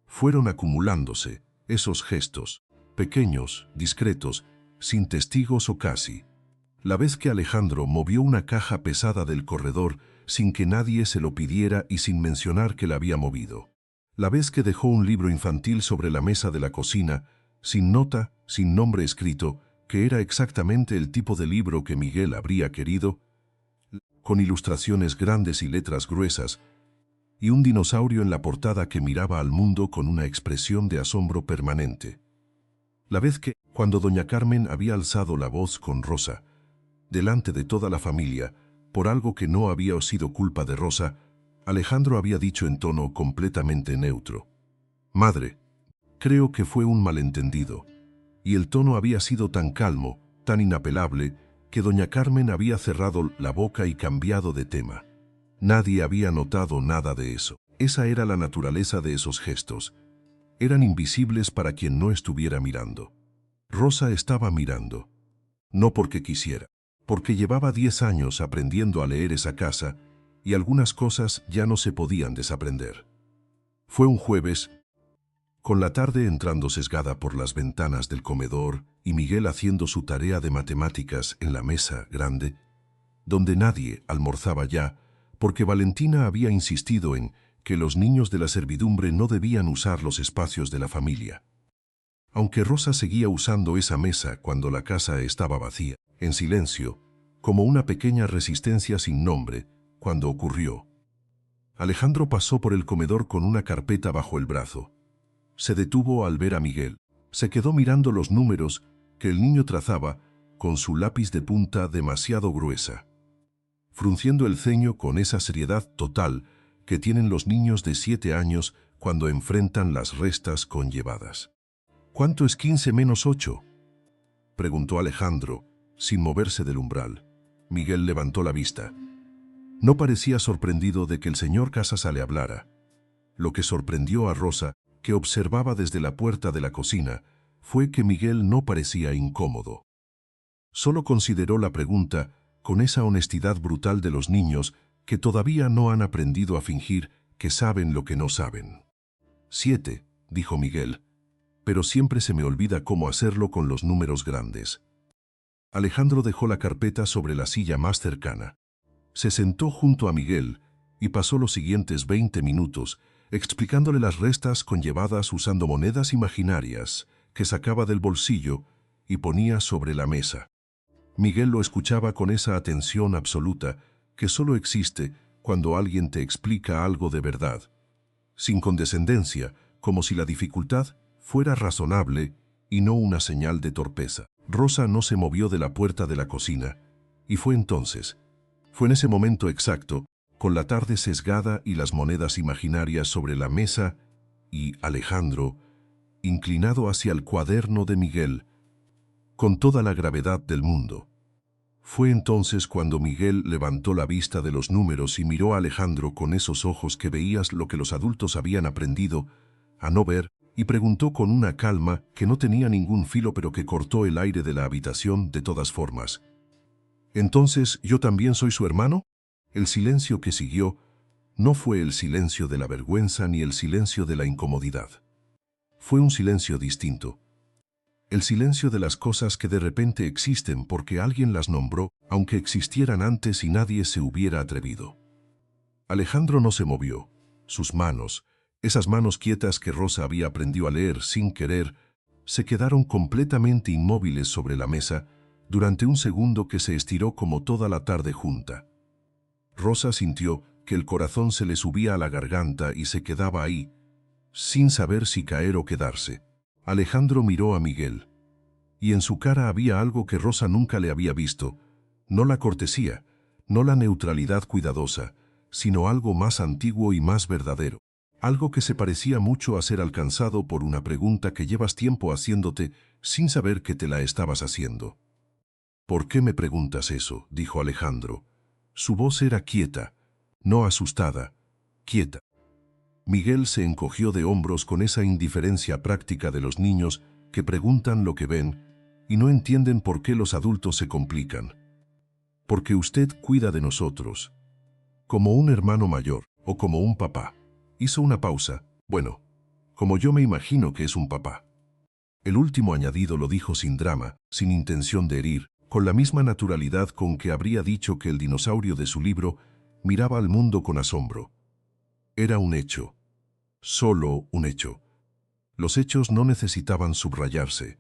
Fueron acumulándose esos gestos, pequeños, discretos, sin testigos o casi. La vez que Alejandro movió una caja pesada del corredor sin que nadie se lo pidiera y sin mencionar que la había movido. La vez que dejó un libro infantil sobre la mesa de la cocina, sin nota, sin nombre escrito, que era exactamente el tipo de libro que Miguel habría querido, con ilustraciones grandes y letras gruesas, y un dinosaurio en la portada que miraba al mundo con una expresión de asombro permanente. La vez que, cuando doña Carmen había alzado la voz con Rosa, delante de toda la familia, por algo que no había sido culpa de Rosa, Alejandro había dicho en tono completamente neutro: «Madre, creo que fue un malentendido», y el tono había sido tan calmo, tan inapelable, que doña Carmen había cerrado la boca y cambiado de tema. Nadie había notado nada de eso. Esa era la naturaleza de esos gestos. Eran invisibles para quien no estuviera mirando. Rosa estaba mirando. No porque quisiera, porque llevaba 10 años aprendiendo a leer esa casa y algunas cosas ya no se podían desaprender. Fue un jueves, con la tarde entrando sesgada por las ventanas del comedor y Miguel haciendo su tarea de matemáticas en la mesa grande, donde nadie almorzaba ya, porque Valentina había insistido en que los niños de la servidumbre no debían usar los espacios de la familia. Aunque Rosa seguía usando esa mesa cuando la casa estaba vacía, en silencio, como una pequeña resistencia sin nombre, cuando ocurrió. Alejandro pasó por el comedor con una carpeta bajo el brazo. Se detuvo al ver a Miguel. Se quedó mirando los números que el niño trazaba con su lápiz de punta demasiado gruesa, frunciendo el ceño con esa seriedad total que tienen los niños de 7 años cuando enfrentan las restas conllevadas. «¿Cuánto es 15 menos 8?» preguntó Alejandro, sin moverse del umbral. Miguel levantó la vista. No parecía sorprendido de que el señor Casasa le hablara. Lo que sorprendió a Rosa, que observaba desde la puerta de la cocina, fue que Miguel no parecía incómodo. Solo consideró la pregunta con esa honestidad brutal de los niños que todavía no han aprendido a fingir que saben lo que no saben. 7, dijo Miguel, pero siempre se me olvida cómo hacerlo con los números grandes. Alejandro dejó la carpeta sobre la silla más cercana. Se sentó junto a Miguel y pasó los siguientes 20 minutos explicándole las restas conllevadas usando monedas imaginarias que sacaba del bolsillo y ponía sobre la mesa. Miguel lo escuchaba con esa atención absoluta que solo existe cuando alguien te explica algo de verdad, sin condescendencia, como si la dificultad fuera razonable y no una señal de torpeza. Rosa no se movió de la puerta de la cocina, y fue en ese momento exacto, con la tarde sesgada y las monedas imaginarias sobre la mesa, y Alejandro, inclinado hacia el cuaderno de Miguel, con toda la gravedad del mundo. Fue entonces cuando Miguel levantó la vista de los números y miró a Alejandro con esos ojos que veías lo que los adultos habían aprendido a no ver, y preguntó con una calma que no tenía ningún filo pero que cortó el aire de la habitación de todas formas. ¿Entonces yo también soy su hermano? El silencio que siguió no fue el silencio de la vergüenza ni el silencio de la incomodidad. Fue un silencio distinto. El silencio de las cosas que de repente existen porque alguien las nombró, aunque existieran antes y nadie se hubiera atrevido. Alejandro no se movió. Sus manos, esas manos quietas que Rosa había aprendido a leer sin querer, se quedaron completamente inmóviles sobre la mesa durante un segundo que se estiró como toda la tarde junta. Rosa sintió que el corazón se le subía a la garganta y se quedaba ahí, sin saber si caer o quedarse. Alejandro miró a Miguel, y en su cara había algo que Rosa nunca le había visto, no la cortesía, no la neutralidad cuidadosa, sino algo más antiguo y más verdadero. Algo que se parecía mucho a ser alcanzado por una pregunta que llevas tiempo haciéndote sin saber que te la estabas haciendo. ¿Por qué me preguntas eso?, dijo Alejandro. Su voz era quieta, no asustada, quieta. Miguel se encogió de hombros con esa indiferencia práctica de los niños que preguntan lo que ven y no entienden por qué los adultos se complican. Porque usted cuida de nosotros, como un hermano mayor o como un papá. Hizo una pausa. Bueno, como yo me imagino que es un papá. El último añadido lo dijo sin drama, sin intención de herir, con la misma naturalidad con que habría dicho que el dinosaurio de su libro miraba al mundo con asombro. Era un hecho. Solo un hecho. Los hechos no necesitaban subrayarse.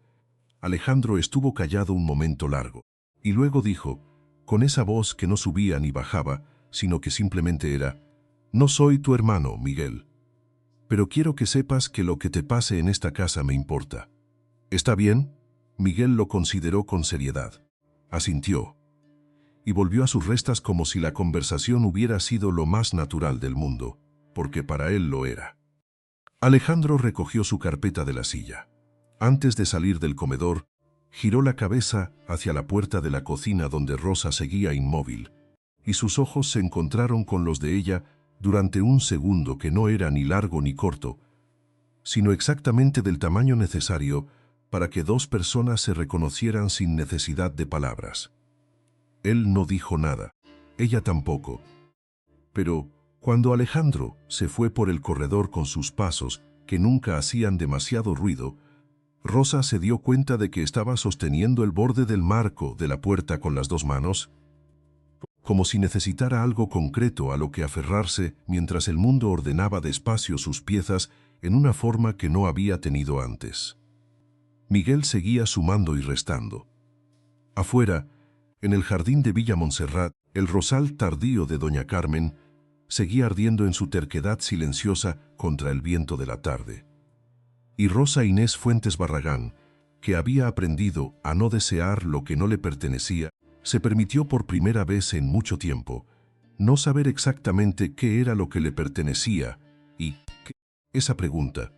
Alejandro estuvo callado un momento largo, y luego dijo, con esa voz que no subía ni bajaba, sino que simplemente era, «No soy tu hermano, Miguel. Pero quiero que sepas que lo que te pase en esta casa me importa». «¿Está bien?» Miguel lo consideró con seriedad. Asintió. Y volvió a sus restas como si la conversación hubiera sido lo más natural del mundo, porque para él lo era. Alejandro recogió su carpeta de la silla. Antes de salir del comedor, giró la cabeza hacia la puerta de la cocina donde Rosa seguía inmóvil, y sus ojos se encontraron con los de ella durante un segundo que no era ni largo ni corto, sino exactamente del tamaño necesario para que dos personas se reconocieran sin necesidad de palabras. Él no dijo nada, ella tampoco. Pero cuando Alejandro se fue por el corredor con sus pasos, que nunca hacían demasiado ruido, Rosa se dio cuenta de que estaba sosteniendo el borde del marco de la puerta con las dos manos, como si necesitara algo concreto a lo que aferrarse mientras el mundo ordenaba despacio sus piezas en una forma que no había tenido antes. Miguel seguía sumando y restando. Afuera, en el jardín de Villa Montserrat, el rosal tardío de doña Carmen seguía ardiendo en su terquedad silenciosa contra el viento de la tarde. Y Rosa Inés Fuentes Barragán, que había aprendido a no desear lo que no le pertenecía, se permitió por primera vez en mucho tiempo no saber exactamente qué era lo que le pertenecía y qué. Esa pregunta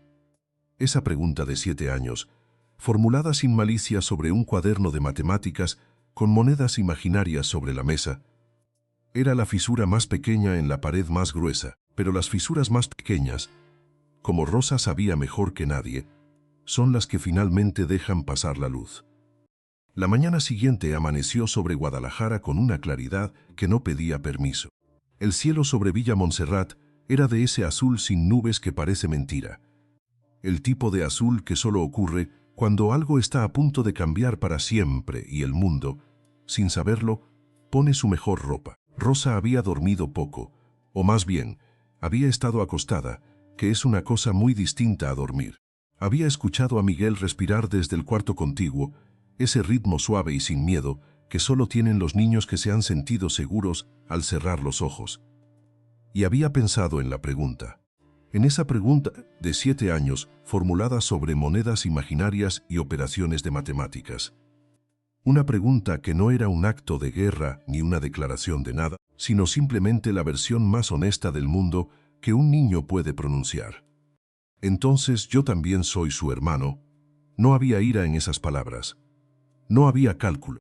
de 7 años, formulada sin malicia sobre un cuaderno de matemáticas con monedas imaginarias sobre la mesa, era la fisura más pequeña en la pared más gruesa, pero las fisuras más pequeñas, como Rosa sabía mejor que nadie, son las que finalmente dejan pasar la luz. La mañana siguiente amaneció sobre Guadalajara con una claridad que no pedía permiso. El cielo sobre Villa Montserrat era de ese azul sin nubes que parece mentira. El tipo de azul que solo ocurre cuando algo está a punto de cambiar para siempre y el mundo, sin saberlo, pone su mejor ropa. Rosa había dormido poco, o más bien, había estado acostada, que es una cosa muy distinta a dormir. Había escuchado a Miguel respirar desde el cuarto contiguo, ese ritmo suave y sin miedo que solo tienen los niños que se han sentido seguros al cerrar los ojos. Y había pensado en la pregunta. En esa pregunta de 7 años, formulada sobre monedas imaginarias y operaciones de matemáticas. Una pregunta que no era un acto de guerra ni una declaración de nada, sino simplemente la versión más honesta del mundo que un niño puede pronunciar. Entonces yo también soy su hermano. No había ira en esas palabras. No había cálculo.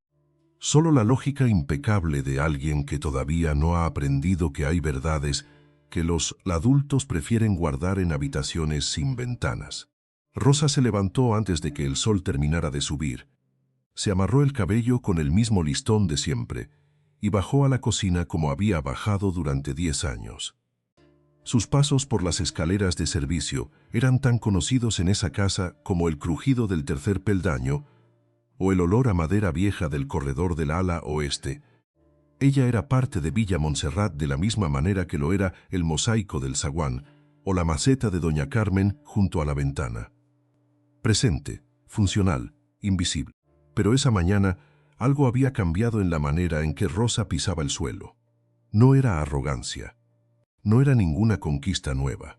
Solo la lógica impecable de alguien que todavía no ha aprendido que hay verdades que los adultos prefieren guardar en habitaciones sin ventanas. Rosa se levantó antes de que el sol terminara de subir. Se amarró el cabello con el mismo listón de siempre y bajó a la cocina como había bajado durante 10 años. Sus pasos por las escaleras de servicio eran tan conocidos en esa casa como el crujido del tercer peldaño o el olor a madera vieja del corredor del ala oeste. Ella era parte de Villa Montserrat de la misma manera que lo era el mosaico del zaguán o la maceta de Doña Carmen junto a la ventana. Presente, funcional, invisible. Pero esa mañana algo había cambiado en la manera en que Rosa pisaba el suelo. No era arrogancia. No era ninguna conquista nueva.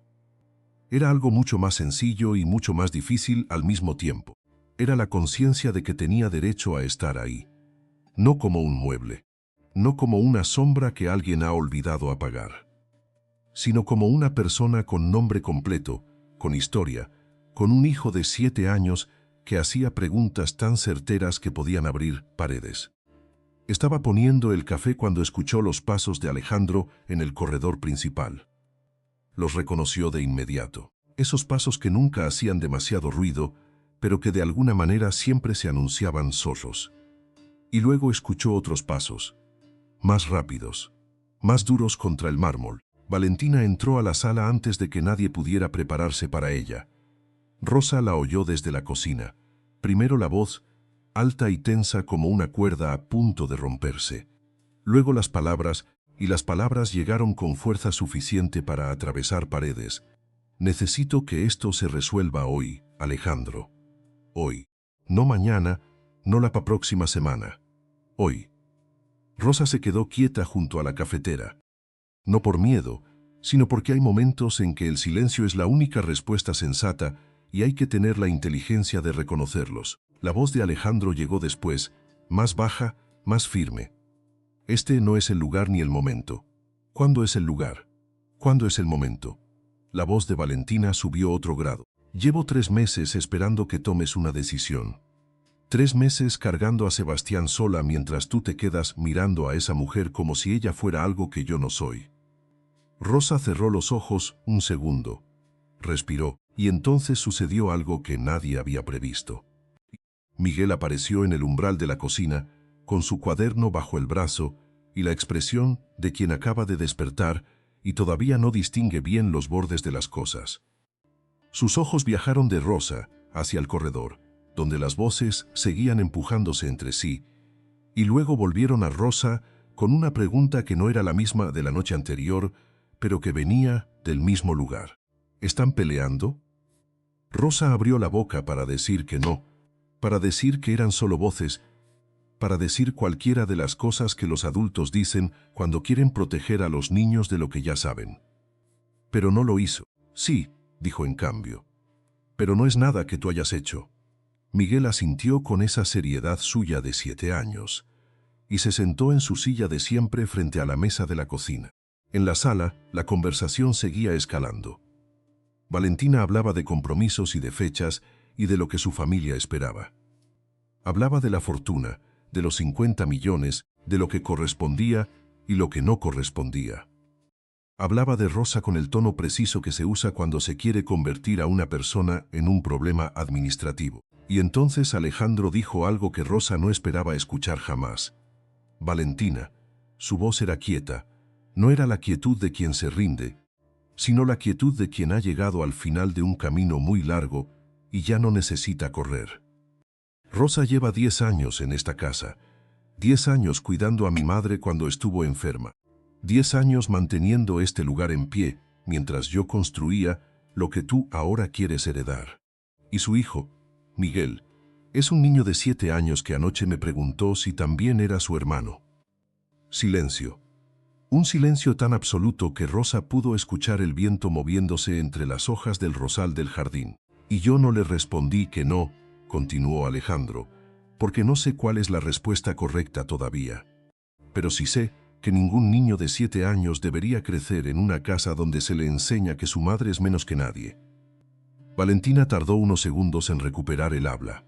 Era algo mucho más sencillo y mucho más difícil al mismo tiempo. Era la conciencia de que tenía derecho a estar ahí. No como un mueble. No como una sombra que alguien ha olvidado apagar. Sino como una persona con nombre completo, con historia, con un hijo de 7 años que hacía preguntas tan certeras que podían abrir paredes. Estaba poniendo el café cuando escuchó los pasos de Alejandro en el corredor principal. Los reconoció de inmediato. Esos pasos que nunca hacían demasiado ruido, pero que de alguna manera siempre se anunciaban solos. Y luego escuchó otros pasos, más rápidos, más duros contra el mármol. Valentina entró a la sala antes de que nadie pudiera prepararse para ella. Rosa la oyó desde la cocina. Primero la voz, alta y tensa como una cuerda a punto de romperse. Luego las palabras, y las palabras llegaron con fuerza suficiente para atravesar paredes. Necesito que esto se resuelva hoy, Alejandro. Hoy. No mañana, no la próxima semana. Hoy. Rosa se quedó quieta junto a la cafetera. No por miedo, sino porque hay momentos en que el silencio es la única respuesta sensata y hay que tener la inteligencia de reconocerlos. La voz de Alejandro llegó después, más baja, más firme. Este no es el lugar ni el momento. ¿Cuándo es el lugar? ¿Cuándo es el momento? La voz de Valentina subió otro grado. Llevo 3 meses esperando que tomes una decisión. 3 meses cargando a Sebastián sola mientras tú te quedas mirando a esa mujer como si ella fuera algo que yo no soy. Rosa cerró los ojos un segundo. Respiró, y entonces sucedió algo que nadie había previsto. Miguel apareció en el umbral de la cocina, con su cuaderno bajo el brazo y la expresión de quien acaba de despertar y todavía no distingue bien los bordes de las cosas. Sus ojos viajaron de Rosa hacia el corredor, donde las voces seguían empujándose entre sí, y luego volvieron a Rosa con una pregunta que no era la misma de la noche anterior, pero que venía del mismo lugar. ¿Están peleando? Rosa abrió la boca para decir que no, para decir que eran solo voces, para decir cualquiera de las cosas que los adultos dicen cuando quieren proteger a los niños de lo que ya saben. Pero no lo hizo. Sí, dijo en cambio. Pero no es nada que tú hayas hecho. Miguel asintió con esa seriedad suya de 7 años, y se sentó en su silla de siempre frente a la mesa de la cocina. En la sala, la conversación seguía escalando. Valentina hablaba de compromisos y de fechas y de lo que su familia esperaba. Hablaba de la fortuna, de los 50 millones, de lo que correspondía y lo que no correspondía. Hablaba de Rosa con el tono preciso que se usa cuando se quiere convertir a una persona en un problema administrativo. Y entonces Alejandro dijo algo que Rosa no esperaba escuchar jamás. Valentina, su voz era quieta, no era la quietud de quien se rinde, sino la quietud de quien ha llegado al final de un camino muy largo y ya no necesita correr. Rosa lleva 10 años en esta casa, 10 años cuidando a mi madre cuando estuvo enferma, 10 años manteniendo este lugar en pie mientras yo construía lo que tú ahora quieres heredar. Y su hijo, Miguel, es un niño de 7 años que anoche me preguntó si también era su hermano. Silencio. Un silencio tan absoluto que Rosa pudo escuchar el viento moviéndose entre las hojas del rosal del jardín. Y yo no le respondí que no, continuó Alejandro, porque no sé cuál es la respuesta correcta todavía. Pero sí sé que ningún niño de 7 años debería crecer en una casa donde se le enseña que su madre es menos que nadie. Valentina tardó unos segundos en recuperar el habla.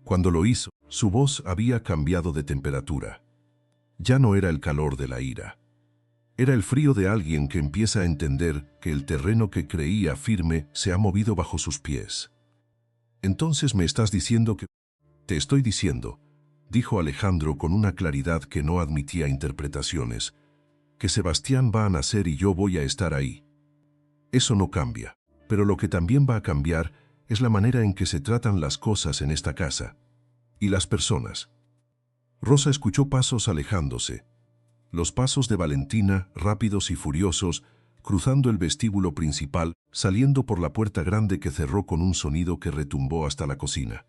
Cuando lo hizo, Su voz había cambiado de temperatura. Ya no era el calor de la ira. Era el frío de alguien que empieza a entender que el terreno que creía firme se ha movido bajo sus pies. «Entonces me estás diciendo que...» «Te estoy diciendo», dijo Alejandro con una claridad que no admitía interpretaciones, «que Sebastián va a nacer y yo voy a estar ahí. Eso no cambia, pero lo que también va a cambiar es la manera en que se tratan las cosas en esta casa. Y las personas». Rosa escuchó pasos alejándose. Los pasos de Valentina, rápidos y furiosos, cruzando el vestíbulo principal, saliendo por la puerta grande que cerró con un sonido que retumbó hasta la cocina.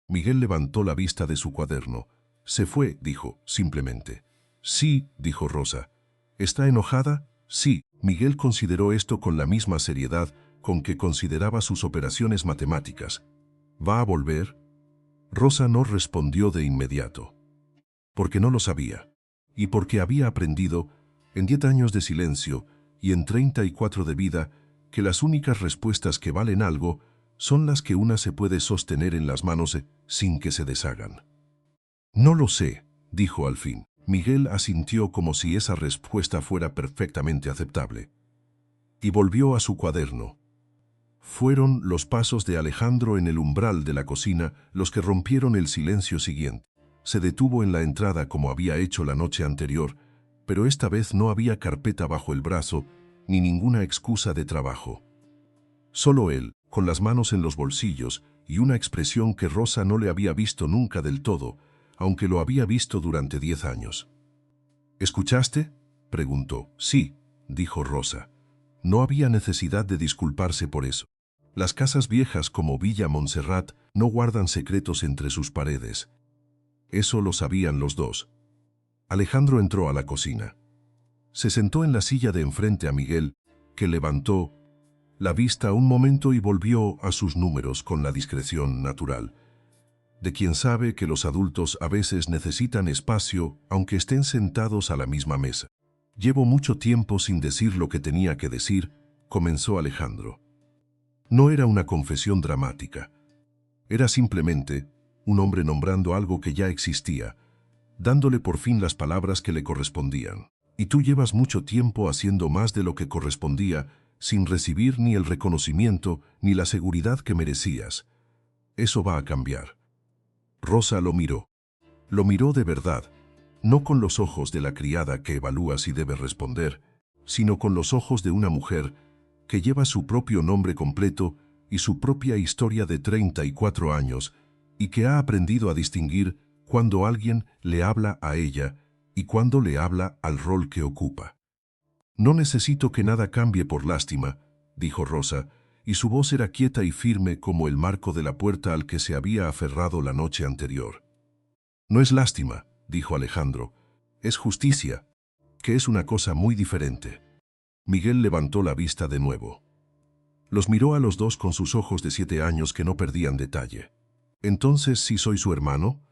Miguel levantó la vista de su cuaderno. «Se fue», dijo, simplemente. «Sí», dijo Rosa. «¿Está enojada?» «Sí». Miguel consideró esto con la misma seriedad con que consideraba sus operaciones matemáticas. «¿Va a volver?» Rosa no respondió de inmediato. Porque no lo sabía, y porque había aprendido, en 10 años de silencio y en 34 de vida, que las únicas respuestas que valen algo son las que una se puede sostener en las manos sin que se deshagan. «No lo sé», dijo al fin. Miguel asintió como si esa respuesta fuera perfectamente aceptable. Y volvió a su cuaderno. Fueron los pasos de Alejandro en el umbral de la cocina los que rompieron el silencio siguiente. Se detuvo en la entrada como había hecho la noche anterior, pero esta vez no había carpeta bajo el brazo ni ninguna excusa de trabajo. Solo él, con las manos en los bolsillos y una expresión que Rosa no le había visto nunca del todo, aunque lo había visto durante 10 años. «¿Escuchaste?», preguntó. «Sí», dijo Rosa. No había necesidad de disculparse por eso. Las casas viejas como Villa Montserrat no guardan secretos entre sus paredes. Eso lo sabían los dos. Alejandro entró a la cocina. Se sentó en la silla de enfrente a Miguel, que levantó la vista un momento y volvió a sus números con la discreción natural de quien sabe que los adultos a veces necesitan espacio aunque estén sentados a la misma mesa. «Llevo mucho tiempo sin decir lo que tenía que decir», comenzó Alejandro. No era una confesión dramática. Era simplemente un hombre nombrando algo que ya existía, dándole por fin las palabras que le correspondían. «Y tú llevas mucho tiempo haciendo más de lo que correspondía, sin recibir ni el reconocimiento ni la seguridad que merecías. Eso va a cambiar». Rosa lo miró. Lo miró de verdad, no con los ojos de la criada que evalúa si debe responder, sino con los ojos de una mujer que lleva su propio nombre completo y su propia historia de 34 años y que ha aprendido a distinguir cuando alguien le habla a ella y cuando le habla al rol que ocupa. «No necesito que nada cambie por lástima», dijo Rosa, y su voz era quieta y firme como el marco de la puerta al que se había aferrado la noche anterior. «No es lástima», dijo Alejandro, «es justicia, que es una cosa muy diferente». Miguel levantó la vista de nuevo. Los miró a los dos con sus ojos de 7 años que no perdían detalle. «¿Entonces sí soy su hermano?»,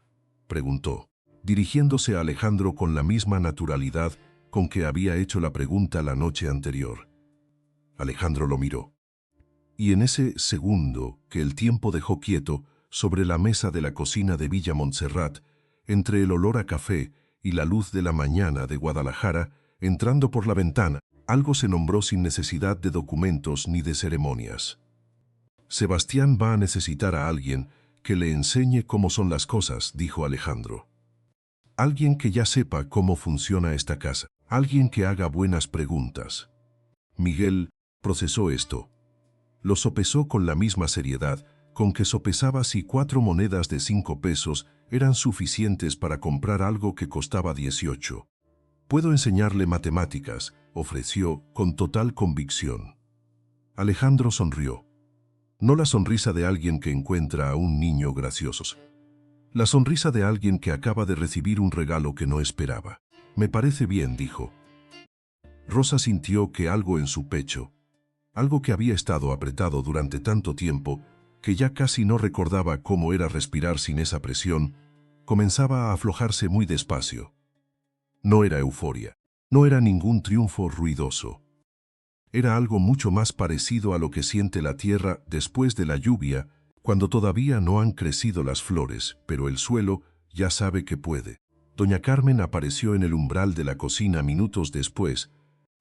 preguntó, dirigiéndose a Alejandro con la misma naturalidad con que había hecho la pregunta la noche anterior. Alejandro lo miró. Y en ese segundo que el tiempo dejó quieto, sobre la mesa de la cocina de Villa Montserrat, entre el olor a café y la luz de la mañana de Guadalajara, entrando por la ventana, algo se nombró sin necesidad de documentos ni de ceremonias. «Sebastián va a necesitar a alguien que le enseñe cómo son las cosas», dijo Alejandro. «Alguien que ya sepa cómo funciona esta casa, alguien que haga buenas preguntas». Miguel procesó esto. Lo sopesó con la misma seriedad con que sopesaba si 4 monedas de 5 pesos eran suficientes para comprar algo que costaba 18. «Puedo enseñarle matemáticas», ofreció con total convicción. Alejandro sonrió. No la sonrisa de alguien que encuentra a un niño gracioso. La sonrisa de alguien que acaba de recibir un regalo que no esperaba. «Me parece bien», dijo. Rosa sintió que algo en su pecho, algo que había estado apretado durante tanto tiempo, que ya casi no recordaba cómo era respirar sin esa presión, comenzaba a aflojarse muy despacio. No era euforia, no era ningún triunfo ruidoso. Era algo mucho más parecido a lo que siente la tierra después de la lluvia cuando todavía no han crecido las flores, pero el suelo ya sabe que puede. Doña Carmen apareció en el umbral de la cocina minutos después,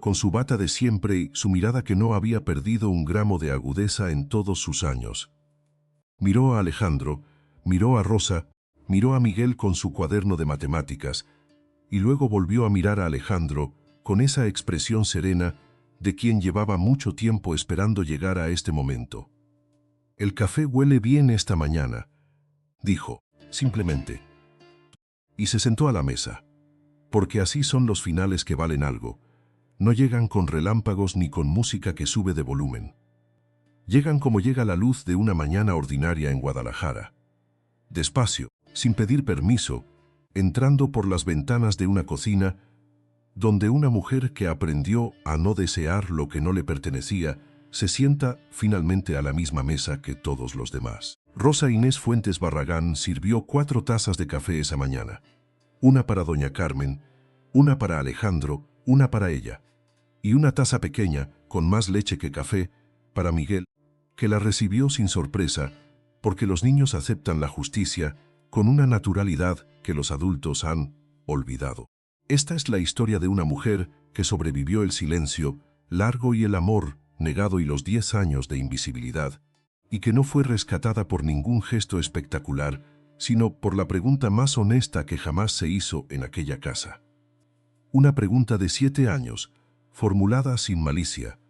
con su bata de siempre y su mirada que no había perdido un gramo de agudeza en todos sus años. Miró a Alejandro, miró a Rosa, miró a Miguel con su cuaderno de matemáticas, y luego volvió a mirar a Alejandro con esa expresión serena de quien llevaba mucho tiempo esperando llegar a este momento. «El café huele bien esta mañana», dijo, simplemente. Y se sentó a la mesa. Porque así son los finales que valen algo. No llegan con relámpagos ni con música que sube de volumen. Llegan como llega la luz de una mañana ordinaria en Guadalajara. Despacio, sin pedir permiso, entrando por las ventanas de una cocina donde una mujer que aprendió a no desear lo que no le pertenecía se sienta finalmente a la misma mesa que todos los demás. Rosa Inés Fuentes Barragán sirvió 4 tazas de café esa mañana. Una para doña Carmen, una para Alejandro, una para ella, y una taza pequeña, con más leche que café, para Miguel, que la recibió sin sorpresa, porque los niños aceptan la justicia con una naturalidad que los adultos han olvidado. Esta es la historia de una mujer que sobrevivió el silencio largo y el amor negado y los 10 años de invisibilidad, y que no fue rescatada por ningún gesto espectacular, sino por la pregunta más honesta que jamás se hizo en aquella casa. Una pregunta de 7 años, formulada sin malicia,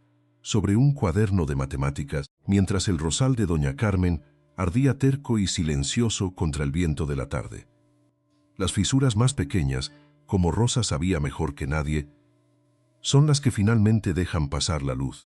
sobre un cuaderno de matemáticas, mientras el rosal de doña Carmen ardía terco y silencioso contra el viento de la tarde. Las fisuras más pequeñas, como Rosa sabía mejor que nadie, son las que finalmente dejan pasar la luz.